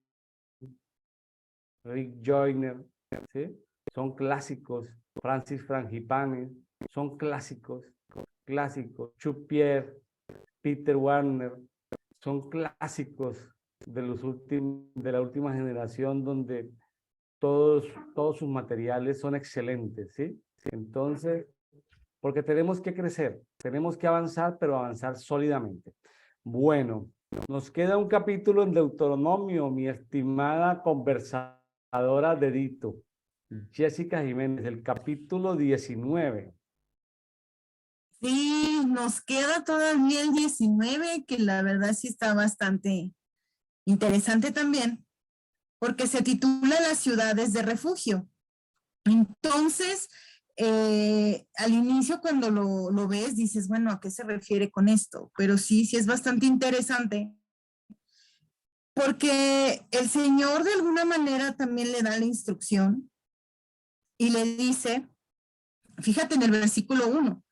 Rick Joyner, ¿sí? Son clásicos. Francis Frangipane, son clásicos. Clásicos. Chuck Pierre, Peter Warner, son clásicos de la última generación donde todos sus materiales son excelentes, ¿sí? Entonces, porque tenemos que crecer, tenemos que avanzar, pero avanzar sólidamente. Bueno, nos queda un capítulo en Deuteronomio, mi estimada conversadora dedito, Jessica Jiménez, el capítulo 19. Sí, nos queda todavía el 19, que la verdad sí está bastante interesante también, porque se titula Las ciudades de refugio. Entonces, al inicio cuando lo ves, dices, bueno, ¿a qué se refiere con esto? Pero sí es bastante interesante, porque el Señor de alguna manera también le da la instrucción y le dice, fíjate en el versículo 1,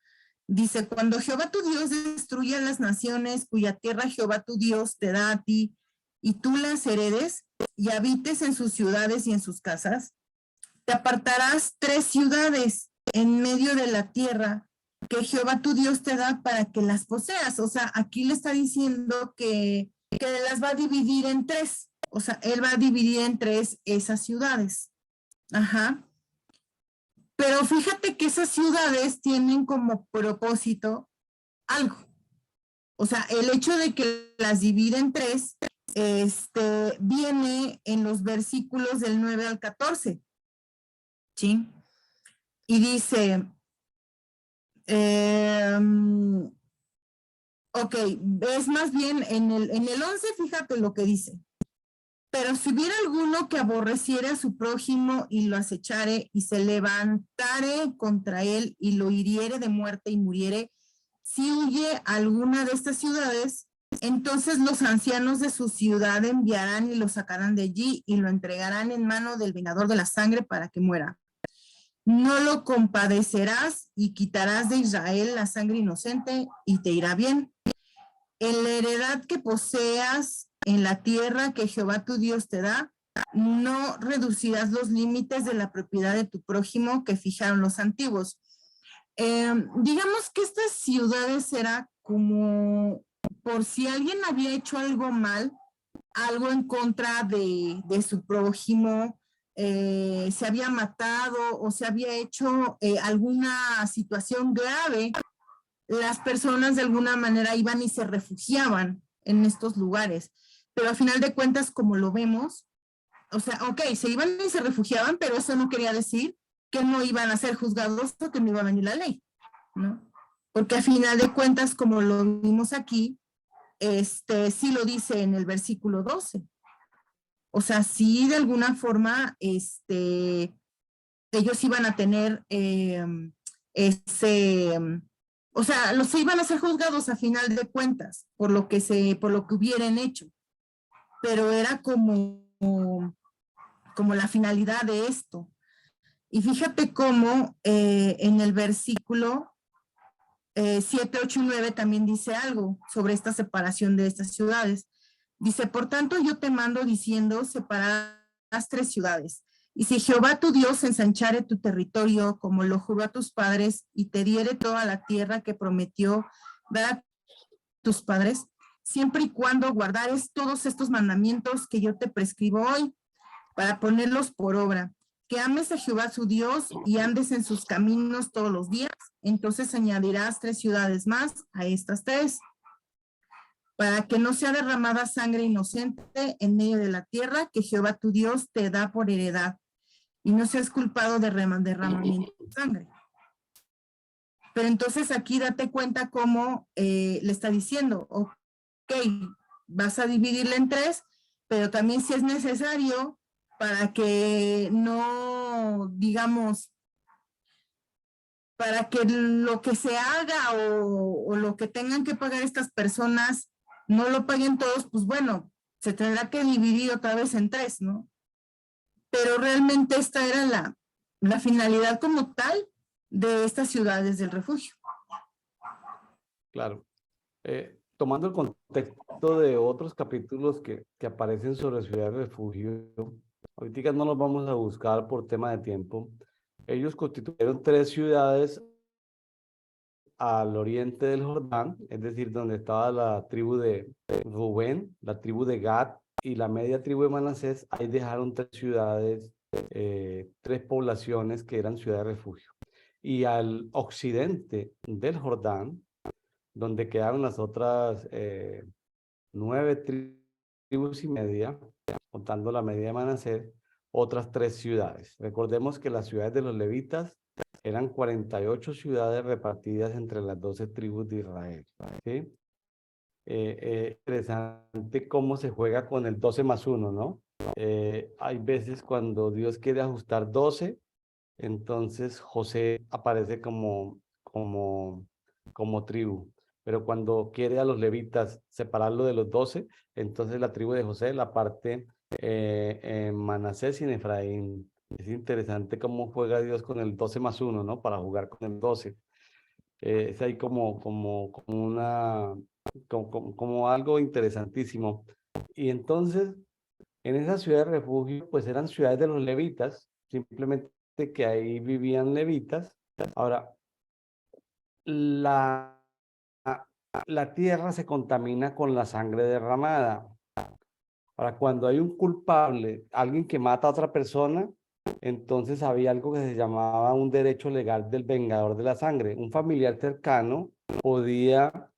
dice, cuando Jehová tu Dios destruya las naciones cuya tierra Jehová tu Dios te da a ti, y tú las heredes y habites en sus ciudades y en sus casas, te apartarás 3 ciudades en medio de la tierra que Jehová tu Dios te da para que las poseas. O sea, aquí le está diciendo que las va a dividir en 3. O sea, él va a dividir en 3 esas ciudades. Ajá. Pero fíjate que esas ciudades tienen como propósito algo. O sea, el hecho de que las divide en 3, viene en los versículos del 9 al 14. ¿Sí? Y dice, ok, es más bien en el 11, fíjate lo que dice. Pero si hubiera alguno que aborreciere a su prójimo y lo acechare y se levantare contra él y lo hiriere de muerte y muriere, si huye a alguna de estas ciudades, entonces los ancianos de su ciudad enviarán y lo sacarán de allí y lo entregarán en mano del vengador de la sangre para que muera. No lo compadecerás y quitarás de Israel la sangre inocente y te irá bien. En la heredad que poseas en la tierra que Jehová tu Dios te da, no reducirás los límites de la propiedad de tu prójimo que fijaron los antiguos. Digamos que estas ciudades era como por si alguien había hecho algo mal, algo en contra de su prójimo, se había matado o se había hecho alguna situación grave, las personas de alguna manera iban y se refugiaban en estos lugares. Pero al final de cuentas, como lo vemos, o sea, ok, se iban y se refugiaban, pero eso no quería decir que no iban a ser juzgados o que no iba a venir la ley, ¿no? Porque al final de cuentas, como lo vimos aquí, sí lo dice en el versículo 12. O sea, sí de alguna forma, ellos iban a tener ese, o sea, los iban a ser juzgados a final de cuentas por lo que hubieran hecho, pero era como la finalidad de esto. Y fíjate cómo en el versículo 7, 8 y 9 también dice algo sobre esta separación de estas ciudades. Dice, por tanto yo te mando diciendo, separarás 3 ciudades. Y si Jehová tu Dios ensanchare tu territorio como lo juró a tus padres y te diere toda la tierra que prometió dar a tus padres, siempre y cuando guardares todos estos mandamientos que yo te prescribo hoy para ponerlos por obra, que ames a Jehová su Dios y andes en sus caminos todos los días, entonces añadirás 3 ciudades más a estas 3, para que no sea derramada sangre inocente en medio de la tierra que Jehová tu Dios te da por heredad, y no seas culpado de derramamiento de sangre. Pero entonces aquí date cuenta cómo le está diciendo, ok, vas a dividirla en 3, pero también si es necesario para que no, digamos, para que lo que se haga o lo que tengan que pagar estas personas no lo paguen todos, pues bueno, se tendrá que dividir otra vez en 3, ¿no? Pero realmente esta era la finalidad como tal de estas ciudades del refugio. Claro. Tomando el contexto de otros capítulos que aparecen sobre ciudades de refugio, ahorita no los vamos a buscar por tema de tiempo. Ellos constituyeron 3 ciudades al oriente del Jordán, es decir, donde estaba la tribu de Rubén, la tribu de Gad y la media tribu de Manasés. Ahí dejaron 3 ciudades, 3 poblaciones que eran ciudades de refugio. Y al occidente del Jordán, donde quedaron las otras 9 tribus y media, contando la media de Manasés, otras 3 ciudades. Recordemos que las ciudades de los levitas eran 48 ciudades repartidas entre las 12 tribus de Israel. ¿Sí? Interesante cómo se juega con el 12 más 1, ¿no? Hay veces cuando Dios quiere ajustar 12, entonces José aparece como tribu. Pero cuando quiere a los levitas separarlo de los 12, entonces la tribu de José la parte en Manasés y en Efraín. Es interesante cómo juega Dios con el 12 más 1, ¿no? Para jugar con el 12. Es ahí como algo interesantísimo. Y entonces, en esa ciudad de refugio, pues eran ciudades de los levitas, simplemente que ahí vivían levitas. Ahora, la tierra se contamina con la sangre derramada. Ahora, cuando hay un culpable, alguien que mata a otra persona, entonces había algo que se llamaba un derecho legal del vengador de la sangre. Un familiar cercano podía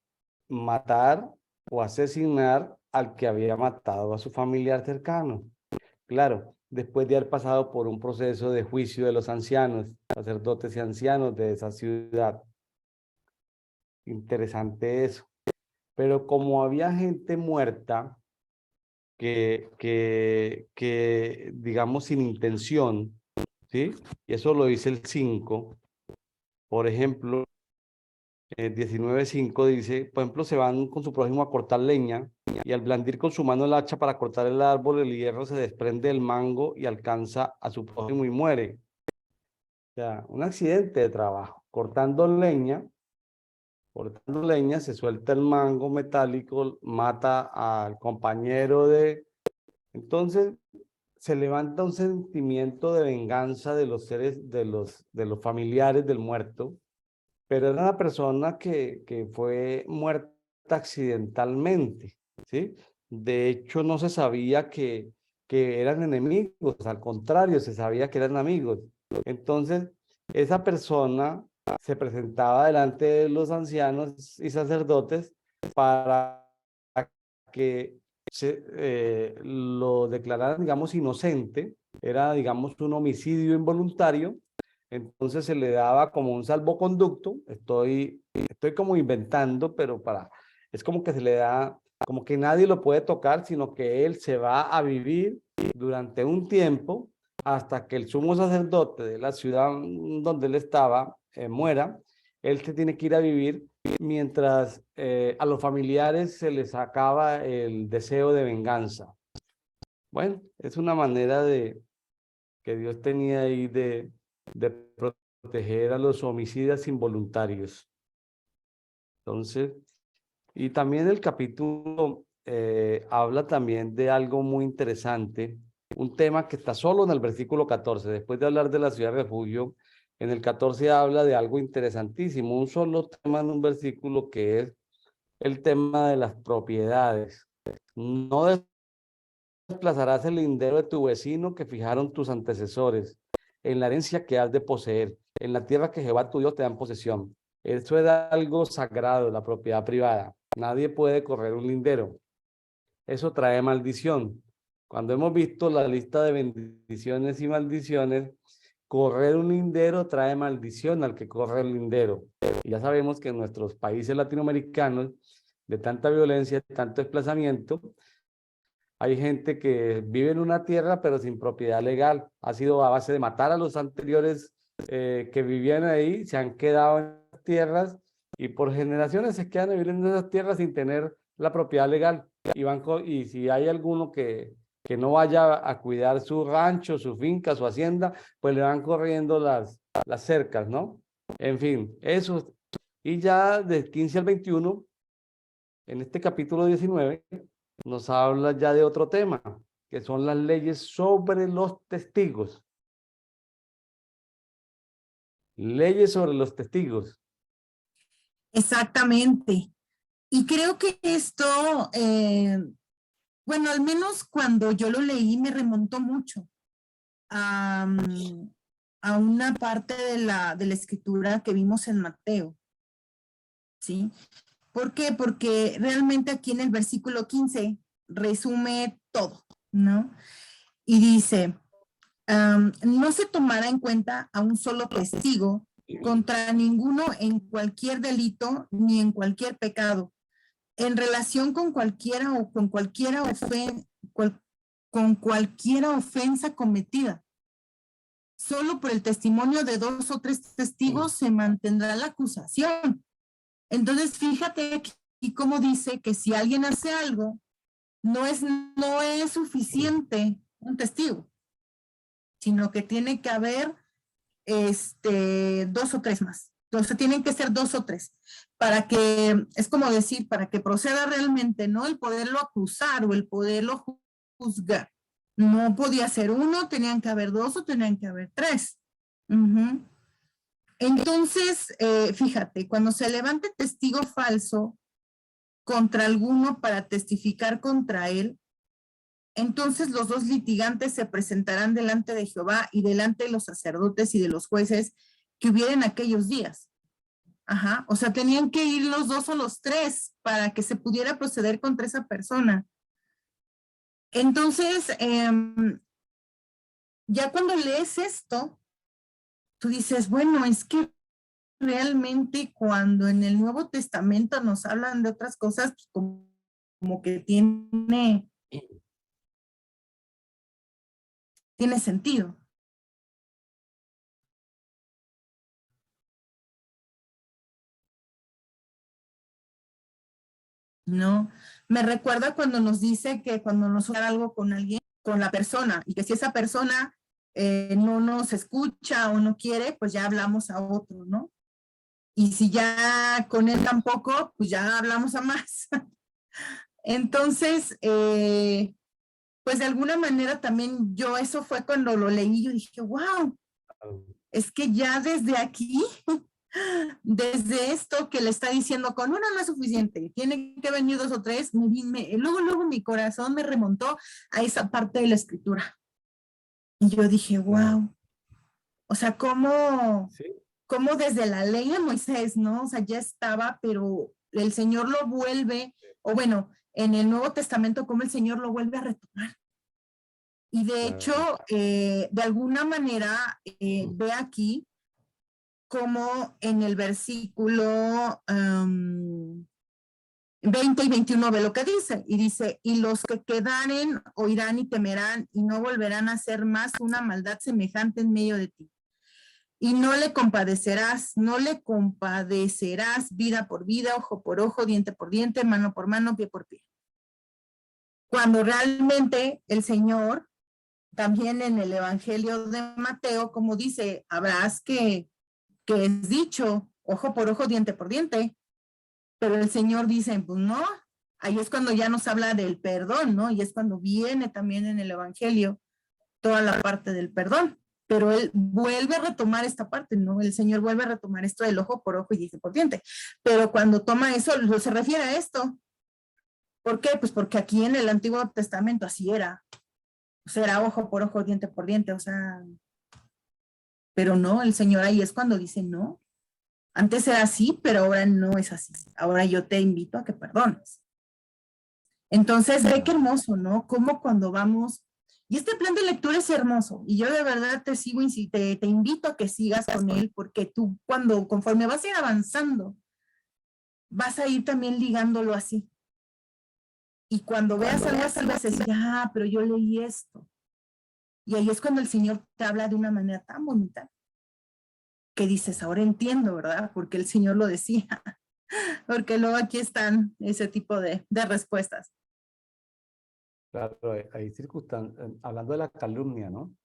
matar o asesinar al que había matado a su familiar cercano. Claro, después de haber pasado por un proceso de juicio de los ancianos, sacerdotes y ancianos de esa ciudad. Interesante eso. Pero como había gente muerta que digamos sin intención, ¿sí? Y eso lo dice el 5. Por ejemplo, 19:5 dice, por ejemplo, se van con su prójimo a cortar leña y al blandir con su mano el hacha para cortar el árbol, el hierro se desprende del mango y alcanza a su prójimo y muere. O sea, un accidente de trabajo. Cortando leña, se suelta el mango metálico, mata al compañero de... Entonces, se levanta un sentimiento de venganza de los seres, de los familiares del muerto, pero era una persona que fue muerta accidentalmente, ¿sí? De hecho, no se sabía que eran enemigos, al contrario, se sabía que eran amigos. Entonces, esa persona se presentaba delante de los ancianos y sacerdotes para que lo declararan, digamos, inocente. Era, digamos, un homicidio involuntario. Entonces se le daba como un salvoconducto. Estoy como inventando, pero es como que se le da, como que nadie lo puede tocar, sino que él se va a vivir durante un tiempo hasta que el sumo sacerdote de la ciudad donde él estaba muera. Él se tiene que ir a vivir mientras a los familiares se les acaba el deseo de venganza. Bueno, es una manera que Dios tenía ahí de proteger a los homicidas involuntarios. Entonces, y también el capítulo habla también de algo muy interesante, un tema que está solo en el versículo 14. Después de hablar de la ciudad de refugio, en el 14 habla de algo interesantísimo, un solo tema en un versículo, que es el tema de las propiedades. No desplazarás el lindero de tu vecino que fijaron tus antecesores, en la herencia que has de poseer, en la tierra que Jehová tu Dios te da en posesión. Eso era algo sagrado, la propiedad privada. Nadie puede correr un lindero. Eso trae maldición. Cuando hemos visto la lista de bendiciones y maldiciones, correr un lindero trae maldición al que corre el lindero. Y ya sabemos que en nuestros países latinoamericanos, de tanta violencia, de tanto desplazamiento, hay gente que vive en una tierra pero sin propiedad legal. Ha sido a base de matar a los anteriores que vivían ahí, se han quedado en las tierras y por generaciones se quedan viviendo en esas tierras sin tener la propiedad legal. Y si hay alguno que no vaya a cuidar su rancho, su finca, su hacienda, pues le van corriendo las cercas, ¿no? En fin, eso. Y ya del 15 al 21, en este capítulo 19, nos habla ya de otro tema, que son las leyes sobre los testigos. Leyes sobre los testigos. Exactamente. Y creo que esto, bueno, al menos cuando yo lo leí me remontó mucho a una parte de la escritura que vimos en Mateo, ¿sí? ¿Por qué? Porque realmente aquí en el versículo 15 resume todo, ¿no? Y dice, no se tomará en cuenta a un solo testigo contra ninguno en cualquier delito ni en cualquier pecado, en relación con cualquiera o con cualquiera ofensa cometida. Solo por el testimonio de 2 o 3 testigos se mantendrá la acusación. Entonces, fíjate aquí cómo dice que si alguien hace algo, no es suficiente un testigo, sino que tiene que haber 2 o 3 más. Entonces, tienen que ser 2 o 3 para que, es como decir, para que proceda realmente, ¿no? El poderlo acusar o el poderlo juzgar. No podía ser 1, tenían que haber 2 o tenían que haber 3. Entonces, fíjate, cuando se levante testigo falso contra alguno para testificar contra él, entonces los 2 litigantes se presentarán delante de Jehová y delante de los sacerdotes y de los jueces que hubiera en aquellos días. Ajá, o sea, tenían que ir los 2 o los 3 para que se pudiera proceder contra esa persona. Entonces, ya cuando lees esto, tú dices, bueno, es que realmente cuando en el Nuevo Testamento nos hablan de otras cosas, pues como que tiene sentido. ¿No? Me recuerda cuando nos dice que cuando nos habla algo con alguien, con la persona, y que si esa persona no nos escucha o no quiere, pues ya hablamos a otro, ¿no? Y si ya con él tampoco, pues ya hablamos a más. Entonces, pues de alguna manera también yo, eso fue cuando lo leí, yo dije, wow, es que ya desde aquí, desde esto que le está diciendo con uno no es suficiente, tiene que venir 2 o 3, luego mi corazón me remontó a esa parte de la escritura. Y yo dije, wow, o sea, ¿cómo desde la ley de Moisés, ¿no? O sea, ya estaba, pero el Señor lo vuelve, o bueno, en el Nuevo Testamento, cómo el Señor lo vuelve a retomar. Y de hecho, de alguna manera, ve aquí como en el versículo 20 y 21 ve lo que dice, y dice, y los que quedaren oirán y temerán y no volverán a hacer más una maldad semejante en medio de ti. y no le compadecerás, no le compadecerás vida por vida, ojo por ojo, diente por diente, mano por mano, pie por pie. Cuando realmente el Señor, también en el Evangelio de Mateo, como dice, habrás que es dicho, ojo por ojo, diente por diente, pero el Señor dice, pues no, ahí es cuando ya nos habla del perdón, ¿no? Y es cuando viene también en el Evangelio toda la parte del perdón, pero él vuelve a retomar esta parte, ¿no? El Señor vuelve a retomar esto del ojo por ojo y diente por diente, pero cuando toma eso, se refiere a esto. ¿Por qué? Pues porque aquí en el Antiguo Testamento así era, o sea, era ojo por ojo, diente por diente, o sea, pero no, el Señor ahí es cuando dice no. Antes era así, pero ahora no es así. Ahora yo te invito a que perdones. Entonces, ve qué hermoso, ¿no? Como cuando vamos, y este plan de lectura es hermoso, y yo de verdad te sigo, te invito a que sigas con él, porque tú conforme vas a ir avanzando, vas a ir también ligándolo así. Y cuando veas algo así, vas a decir, ah, pero yo leí esto. Y ahí es cuando el Señor te habla de una manera tan bonita, que dices, ahora entiendo, ¿verdad? Porque el Señor lo decía. Porque luego aquí están ese tipo de respuestas. Claro, hay circunstancias, hablando de la calumnia, ¿no?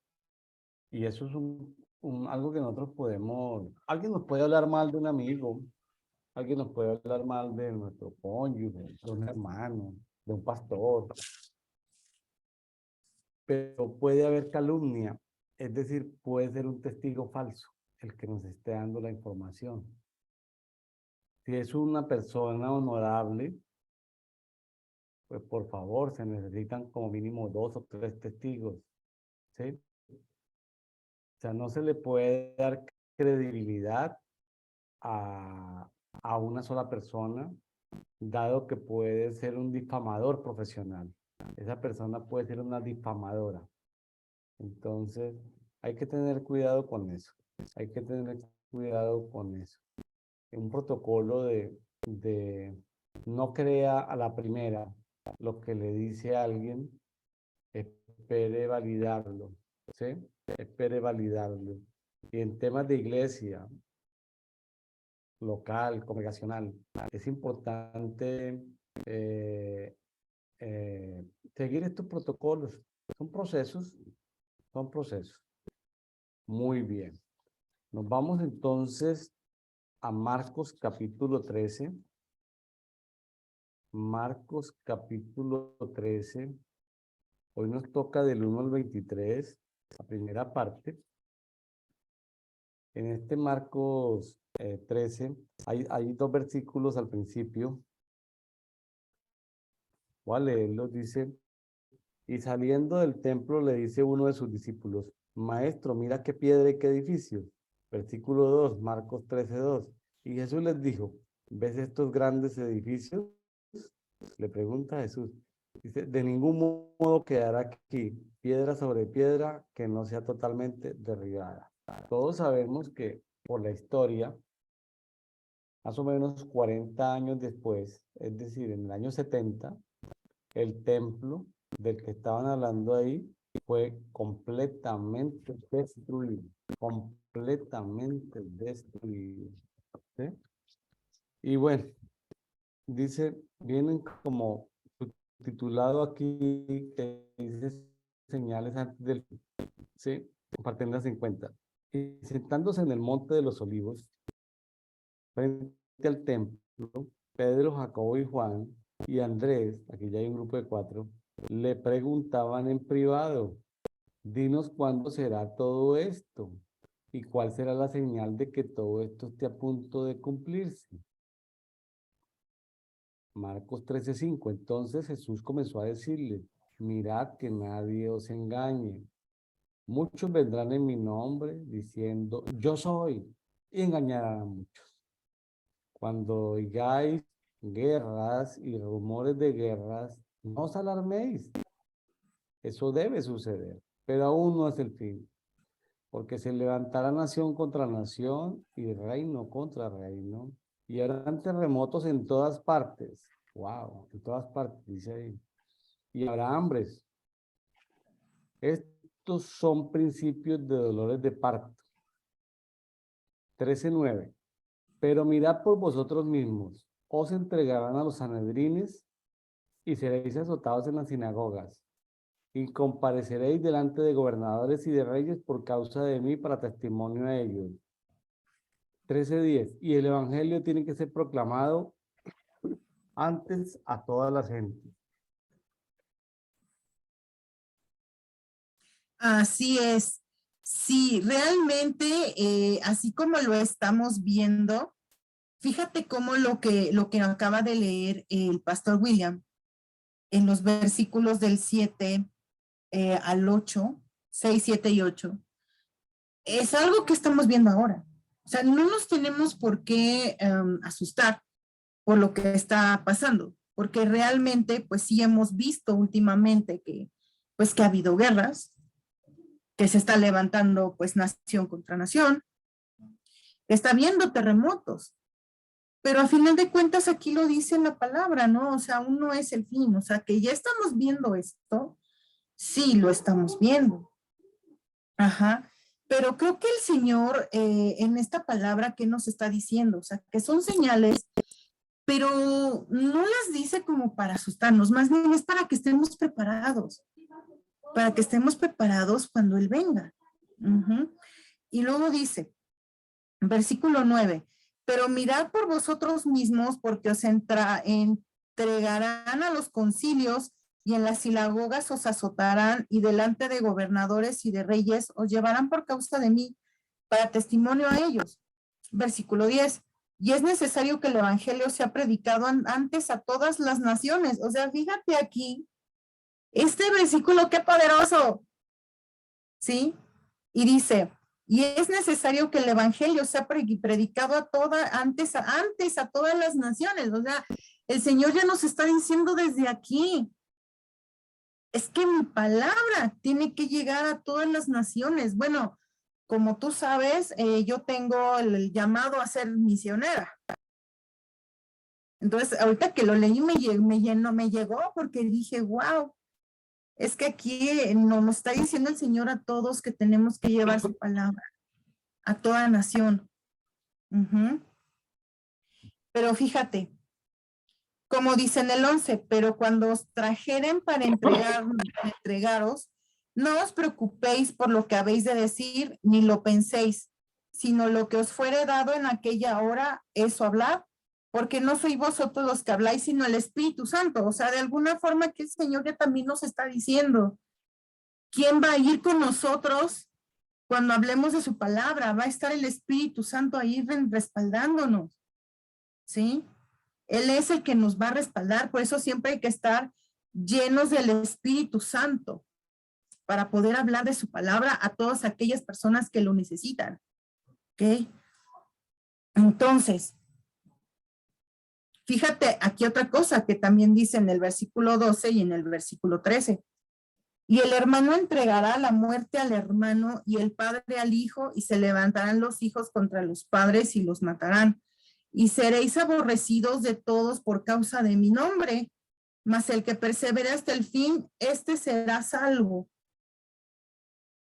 Y eso es algo que nosotros podemos, alguien nos puede hablar mal de un amigo, alguien nos puede hablar mal de nuestro cónyuge, de un hermano, de un pastor, pero puede haber calumnia, es decir, puede ser un testigo falso el que nos esté dando la información. Si es una persona honorable, pues por favor, se necesitan como mínimo 2 o 3 testigos, ¿sí? O sea, no se le puede dar credibilidad a una sola persona, dado que puede ser un difamador profesional. Esa persona puede ser una difamadora. Entonces, hay que tener cuidado con eso. Hay que tener cuidado con eso. Un protocolo de no crea a la primera lo que le dice a alguien, espere validarlo, ¿sí? Espere validarlo. Y en temas de iglesia, local, congregacional, es importante eh, seguir estos protocolos. Son procesos, son procesos. Muy bien. Nos vamos entonces a Marcos capítulo 13. Marcos capítulo 13. Hoy nos toca del 1 al 23, la primera parte. En este Marcos 13 hay 2 versículos al principio. Voy a leerlos. Dice, y saliendo del templo le dice uno de sus discípulos, Maestro, mira qué piedra y qué edificio. Versículo 2, Marcos 13:2. Y Jesús les dijo, ¿ves estos grandes edificios? Le pregunta a Jesús. Dice, de ningún modo quedará aquí piedra sobre piedra que no sea totalmente derribada. Todos sabemos que por la historia, más o menos 40 años después, es decir, en el año 70, el templo del que estaban hablando ahí fue completamente destruido, completamente destruido. ¿Sí? Y bueno, dice, vienen como titulado aquí que dice señales antes del fin, ¿sí? Para tenerlas en cuenta. Y sentándose en el monte de los olivos, frente al templo, Pedro, Jacobo y Juan y Andrés, aquí ya hay un grupo de 4, le preguntaban en privado, dinos cuándo será todo esto y cuál será la señal de que todo esto esté a punto de cumplirse. Marcos 13:5. Entonces Jesús comenzó a decirle, mirad que nadie os engañe. Muchos vendrán en mi nombre diciendo, yo soy, y engañarán a muchos. Cuando oigáis guerras y rumores de guerras, no os alarméis. Eso debe suceder, pero aún no es el fin, porque se levantará nación contra nación y reino contra reino, y habrán terremotos en todas partes. Wow, en todas partes, dice ahí. Y habrá hambres. Estos son principios de dolores de parto. 13:9. Pero mirad por vosotros mismos, os entregarán a los sanedrines y seréis azotados en las sinagogas, y compareceréis delante de gobernadores y de reyes por causa de mí para testimonio a ellos. 13:10. Y el evangelio tiene que ser proclamado antes a toda la gente. Así es. Sí, realmente, así como lo estamos viendo, fíjate cómo lo que acaba de leer el pastor William en los versículos del 7 al 8, 6, 7 y 8, es algo que estamos viendo ahora. O sea, no nos tenemos por qué asustar por lo que está pasando, porque realmente, pues sí hemos visto últimamente pues que ha habido guerras, que se está levantando pues nación contra nación, que está habiendo terremotos, pero a final de cuentas aquí lo dice la palabra, ¿no? O sea, aún no es el fin, o sea, que ya estamos viendo esto, sí lo estamos viendo. Ajá. Pero creo que el Señor en esta palabra que nos está diciendo, o sea, que son señales, pero no las dice como para asustarnos, más bien es para que estemos preparados cuando Él venga. Ujú. Y luego dice, versículo 9, pero mirad por vosotros mismos porque os entregarán a los concilios y en las sinagogas os azotarán y delante de gobernadores y de reyes os llevarán por causa de mí para testimonio a ellos. Versículo 10, y es necesario que el evangelio sea predicado antes a todas las naciones. O sea, fíjate aquí, este versículo, qué poderoso, ¿sí? Y dice, y es necesario que el evangelio sea predicado antes a todas las naciones. O sea, el Señor ya nos está diciendo desde aquí, es que mi palabra tiene que llegar a todas las naciones. Bueno, como tú sabes, yo tengo el llamado a ser misionera. Entonces, ahorita que lo leí me llegó porque dije, wow, es que aquí nos está diciendo el Señor a todos que tenemos que llevar su palabra a toda nación. Ujú. Pero fíjate, como dice en el 11, pero cuando os trajeren para entregaros, no os preocupéis por lo que habéis de decir, ni lo penséis, sino lo que os fuere dado en aquella hora, eso hablad, porque no sois vosotros los que habláis, sino el Espíritu Santo. O sea, de alguna forma que el Señor ya también nos está diciendo, ¿quién va a ir con nosotros cuando hablemos de su palabra? Va a estar el Espíritu Santo ahí respaldándonos, ¿sí? Él es el que nos va a respaldar, por eso siempre hay que estar llenos del Espíritu Santo para poder hablar de su palabra a todas aquellas personas que lo necesitan. ¿Ok? Entonces, fíjate aquí otra cosa que también dice en el versículo 12 y en el versículo 13. Y el hermano entregará la muerte al hermano y el padre al hijo, y se levantarán los hijos contra los padres y los matarán. Y seréis aborrecidos de todos por causa de mi nombre, mas el que persevere hasta el fin, este será salvo.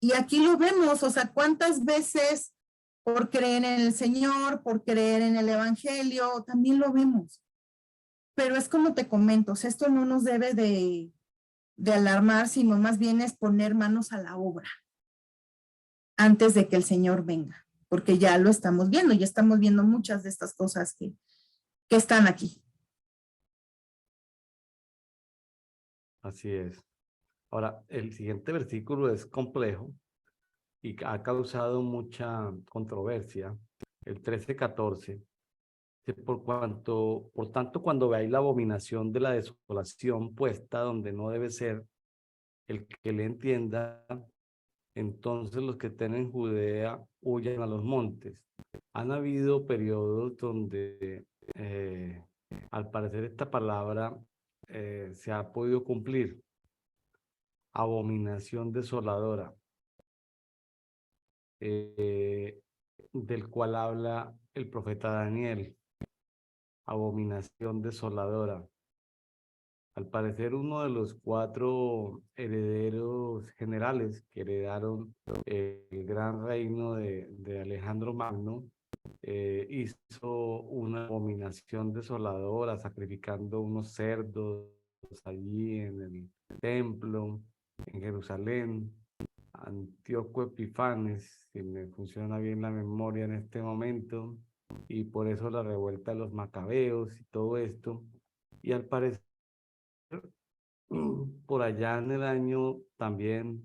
Y aquí lo vemos, o sea, cuántas veces por creer en el Señor, por creer en el Evangelio, también lo vemos. Pero es como te comento, o sea, esto no nos debe de alarmar, sino más bien es poner manos a la obra antes de que el Señor venga, porque ya lo estamos viendo, ya estamos viendo muchas de estas cosas que están aquí. Así es. Ahora, el siguiente versículo es complejo y ha causado mucha controversia. El 13:14. Por tanto, cuando veáis la abominación de la desolación puesta donde no debe ser, el que le entienda, entonces los que estén en Judea huyan a los montes. Han habido periodos donde, al parecer, esta palabra se ha podido cumplir. Abominación desoladora, del cual habla el profeta Daniel. Abominación desoladora. Al parecer, uno de los 4 herederos generales que heredaron el gran reino de Alejandro Magno hizo una abominación desoladora, sacrificando unos cerdos allí en el templo, en Jerusalén. Antíoco Epifanes, si me funciona bien la memoria en este momento, y por eso la revuelta de los macabeos y todo esto. Y al parecer, por allá en el año también,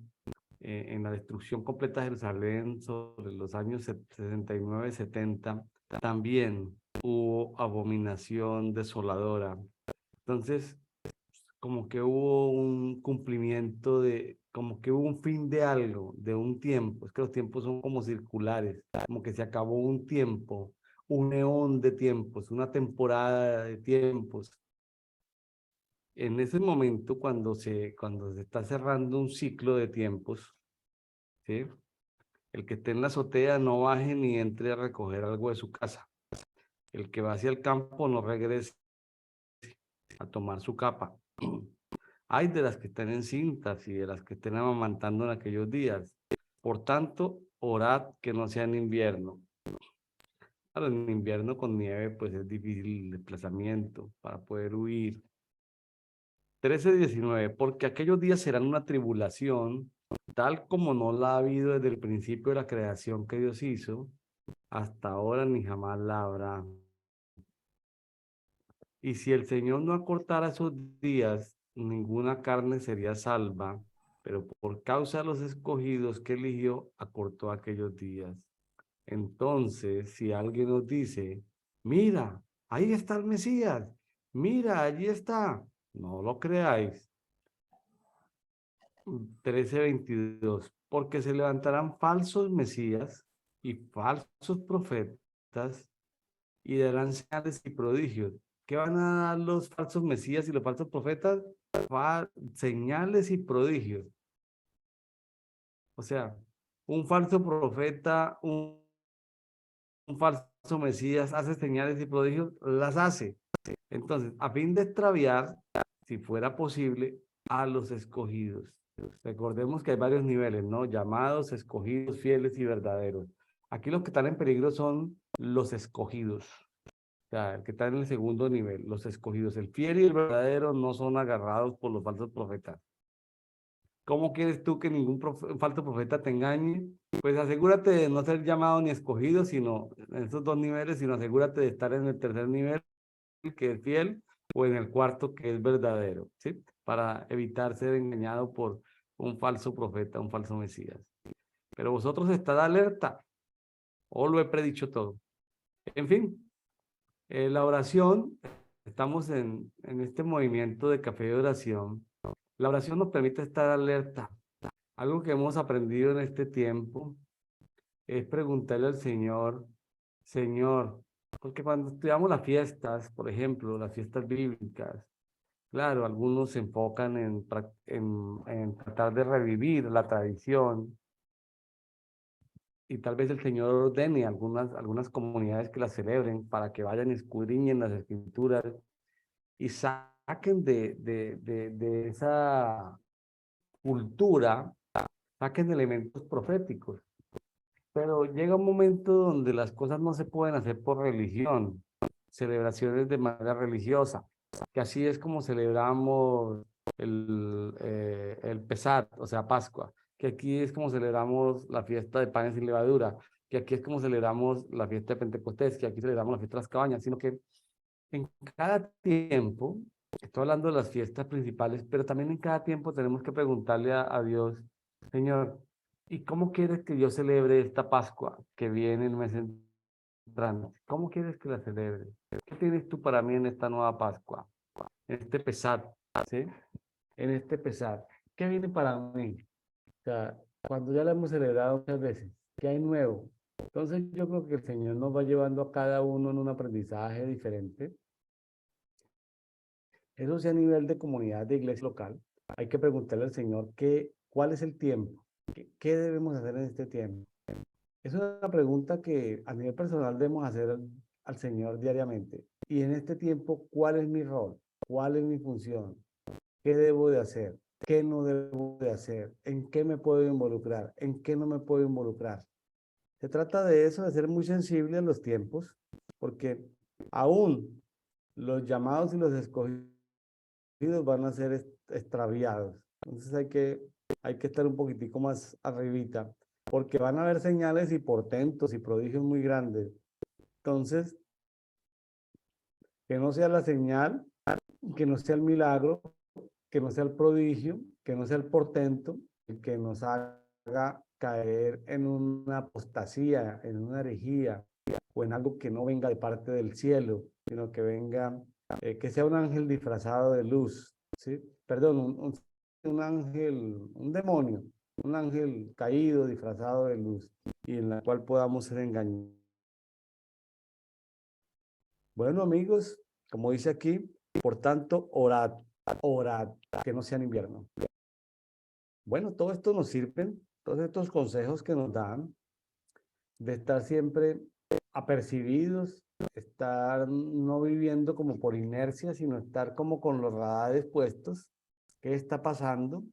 en la destrucción completa de Jerusalén, sobre los años 69-70, también hubo abominación desoladora. Entonces, como que hubo un cumplimiento de, como que hubo un fin de algo, de un tiempo. Es que los tiempos son como circulares, como que se acabó un tiempo, un eón de tiempos, una temporada de tiempos. En ese momento, cuando se está cerrando un ciclo de tiempos, ¿sí? El que esté en la azotea no baje ni entre a recoger algo de su casa. El que va hacia el campo no regrese a tomar su capa. Hay de las que estén encintas y de las que estén amamantando en aquellos días. Por tanto, orad que no sea en invierno. Claro, en invierno con nieve, pues es difícil el desplazamiento para poder huir. 13:19, porque aquellos días serán una tribulación, tal como no la ha habido desde el principio de la creación que Dios hizo, hasta ahora ni jamás la habrá. Y si el Señor no acortara esos días, ninguna carne sería salva, pero por causa de los escogidos que eligió, acortó aquellos días. Entonces, si alguien nos dice, mira, ahí está el Mesías, mira, allí está, no lo creáis. 13:22, porque se levantarán falsos mesías y falsos profetas y darán señales y prodigios. ¿Qué van a dar los falsos mesías y los falsos profetas? Señales y prodigios. O sea, un falso profeta, un falso mesías hace señales y prodigios, las hace. Entonces, a fin de extraviar, si fuera posible, a los escogidos. Recordemos que hay varios niveles, ¿no? Llamados, escogidos, fieles y verdaderos. Aquí los que están en peligro son los escogidos. O sea, el que está en el segundo nivel, los escogidos. El fiel y el verdadero no son agarrados por los falsos profetas. ¿Cómo quieres tú que ningún falso profeta te engañe? Pues asegúrate de no ser llamado ni escogido, sino en esos dos niveles, sino asegúrate de estar en el tercer nivel, que es fiel, o en el cuarto, que es verdadero, ¿sí? Para evitar ser engañado por un falso profeta, un falso mesías. Pero vosotros estad alerta, o lo he predicho todo. En fin, la oración, estamos en este movimiento de café de oración. La oración nos permite estar alerta. Algo que hemos aprendido en este tiempo es preguntarle al Señor, Señor, porque cuando estudiamos las fiestas, por ejemplo, las fiestas bíblicas, claro, algunos se enfocan en tratar de revivir la tradición y tal vez el Señor ordene algunas comunidades que las celebren para que vayan y escudriñen las escrituras y saquen de esa cultura, saquen elementos proféticos. Pero llega un momento donde las cosas no se pueden hacer por religión, celebraciones de manera religiosa, que así es como celebramos el Pesat, o sea, Pascua, que aquí es como celebramos la fiesta de panes sin levadura, que aquí es como celebramos la fiesta de Pentecostés, que aquí celebramos la fiesta de las cabañas, sino que en cada tiempo, estoy hablando de las fiestas principales, pero también en cada tiempo tenemos que preguntarle a Dios, Señor, ¿y cómo quieres que yo celebre esta Pascua que viene el mes entrante? ¿Cómo quieres que la celebre? ¿Qué tienes tú para mí en esta nueva Pascua? En este pesar, ¿sí? En este pesar. ¿Qué viene para mí? O sea, cuando ya la hemos celebrado muchas veces, ¿qué hay nuevo? Entonces yo creo que el Señor nos va llevando a cada uno en un aprendizaje diferente. Eso sí, a nivel de comunidad, de iglesia local, hay que preguntarle al Señor cuál es el tiempo, qué debemos hacer en este tiempo. Es una pregunta que a nivel personal debemos hacer al Señor diariamente. Y en este tiempo, ¿cuál es mi rol? ¿Cuál es mi función? ¿Qué debo de hacer? ¿Qué no debo de hacer? ¿En qué me puedo involucrar? ¿En qué no me puedo involucrar? Se trata de eso, de ser muy sensible a los tiempos, porque aún los llamados y los escogidos van a ser extraviados. Entonces hay que estar un poquitico más arribita, porque van a haber señales y portentos y prodigios muy grandes. Entonces, que no sea la señal, que no sea el milagro, que no sea el prodigio, que no sea el portento, el que nos haga caer en una apostasía, en una herejía, o en algo que no venga de parte del cielo, sino que venga, que sea un ángel disfrazado de luz, ¿sí? Perdón, un ángel, un demonio, un ángel caído disfrazado de luz, y en la cual podamos ser engañados. Bueno, amigos, como dice aquí, por tanto, orad, orad, que no sea en invierno. Bueno, todo esto nos sirve, todos estos consejos que nos dan, de estar siempre apercibidos, estar no viviendo como por inercia, sino estar como con los radares puestos. ¿Qué está pasando?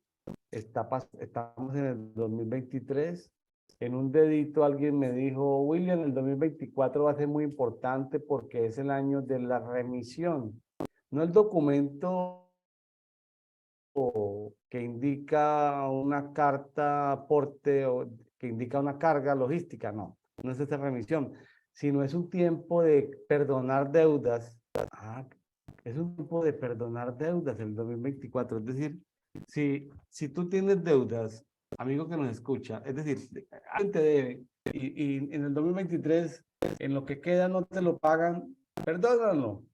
Estamos en el 2023. En un dedito alguien me dijo, William, el 2024 va a ser muy importante porque es el año de la remisión. No el documento que indica una carta aporte o que indica una carga logística, no, no es esa remisión, sino es un tiempo de perdonar deudas. Ah, es un tiempo de perdonar deudas el 2024. Es decir, si tú tienes deudas, amigo que nos escucha, es decir, alguien te debe y en el 2023, en lo que queda no te lo pagan, perdónalo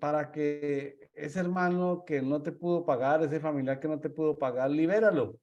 para que ese hermano que no te pudo pagar, ese familiar que no te pudo pagar, libéralo.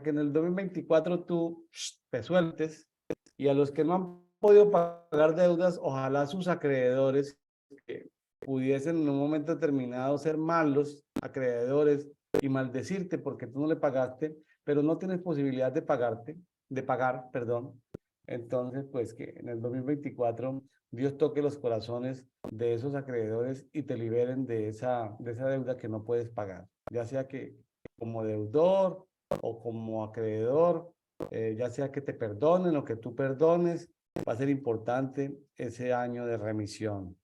Que en el 2024 tú te sueltes y a los que no han podido pagar deudas, ojalá sus acreedores que pudiesen en un momento determinado ser malos acreedores y maldecirte porque tú no le pagaste, pero no tienes posibilidad de pagar, perdón. Entonces, pues que en el 2024 Dios toque los corazones de esos acreedores y te liberen de esa deuda que no puedes pagar, ya sea que como deudor o como acreedor, ya sea que te perdonen o que tú perdones, va a ser importante ese año de remisión.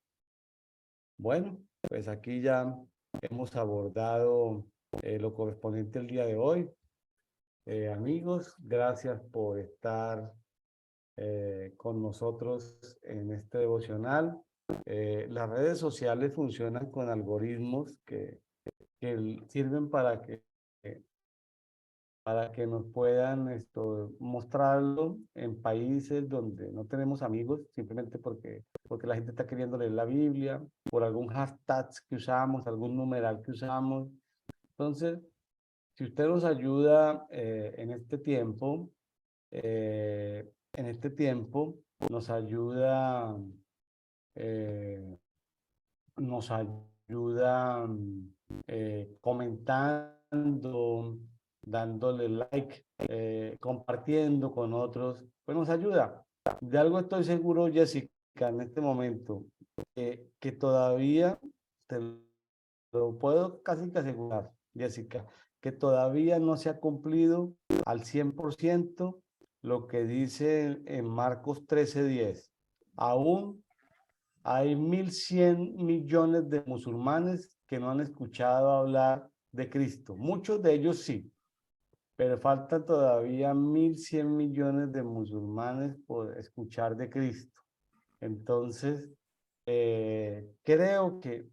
Bueno, pues aquí ya hemos abordado lo correspondiente el día de hoy. Amigos, gracias por estar con nosotros en este devocional. Las redes sociales funcionan con algoritmos que sirven para que nos puedan mostrarlo en países donde no tenemos amigos, simplemente porque la gente está queriendo leer la Biblia, por algún hashtag que usamos, algún numeral que usamos. Entonces, si usted nos ayuda en este tiempo eh, nos ayuda comentando, dándole like, compartiendo con otros, pues nos ayuda. De algo estoy seguro, Jessica, en este momento, que todavía, te lo puedo casi que asegurar, Jessica, que todavía no se ha cumplido al 100% lo que dice en Marcos 13:10. Aún hay 1.100 millones de musulmanes que no han escuchado hablar de Cristo. Muchos de ellos sí, pero faltan todavía 1.100 millones de musulmanes por escuchar de Cristo. Entonces, creo que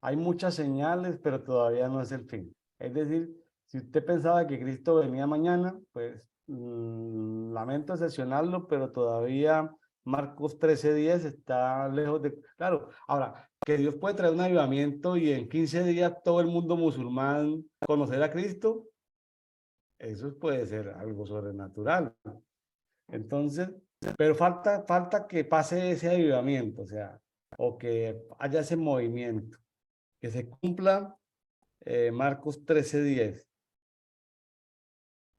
hay muchas señales, pero todavía no es el fin. Es decir, si usted pensaba que Cristo venía mañana, pues lamento decepcionarlo, pero todavía Marcos 13:10 está lejos de... Claro, ahora, que Dios puede traer un avivamiento y en 15 días todo el mundo musulmán conocer a Cristo, eso puede ser algo sobrenatural. Entonces, pero falta que pase ese avivamiento, o sea, o que haya ese movimiento, que se cumpla Marcos 13:10,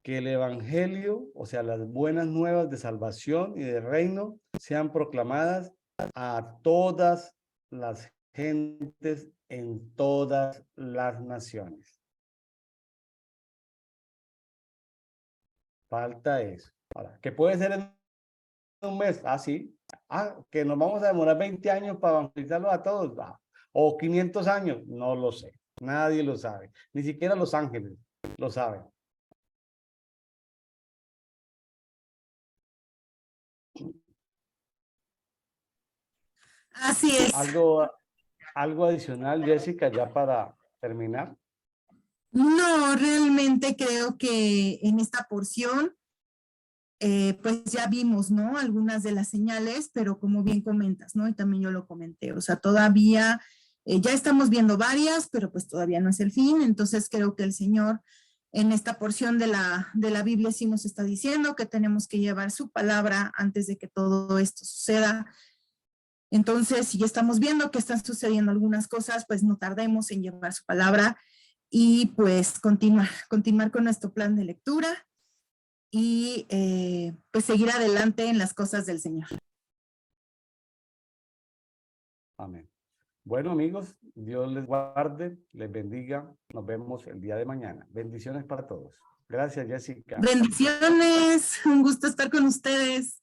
que el evangelio, o sea, las buenas nuevas de salvación y de reino, sean proclamadas a todas las gentes en todas las naciones. Falta eso. Ahora, que puede ser en un mes. Ah, sí. Ah, que nos vamos a demorar 20 años para evangelizarlos a todos. Ah, o 500 años. No lo sé. Nadie lo sabe. Ni siquiera los ángeles lo saben. Así es. Algo adicional, Jessica, ya para terminar. No, realmente creo que en esta porción, pues ya vimos, ¿no? Algunas de las señales, pero como bien comentas, ¿no? Y también yo lo comenté, o sea, todavía ya estamos viendo varias, pero pues todavía no es el fin. Entonces creo que el Señor en esta porción de la Biblia sí nos está diciendo que tenemos que llevar su palabra antes de que todo esto suceda. Entonces, si ya estamos viendo que están sucediendo algunas cosas, pues no tardemos en llevar su palabra y pues continuar con nuestro plan de lectura y pues seguir adelante en las cosas del Señor. Amén. Bueno, amigos, Dios les guarde, les bendiga. Nos vemos el día de mañana. Bendiciones para todos. Gracias, Jessica. Bendiciones, un gusto estar con ustedes.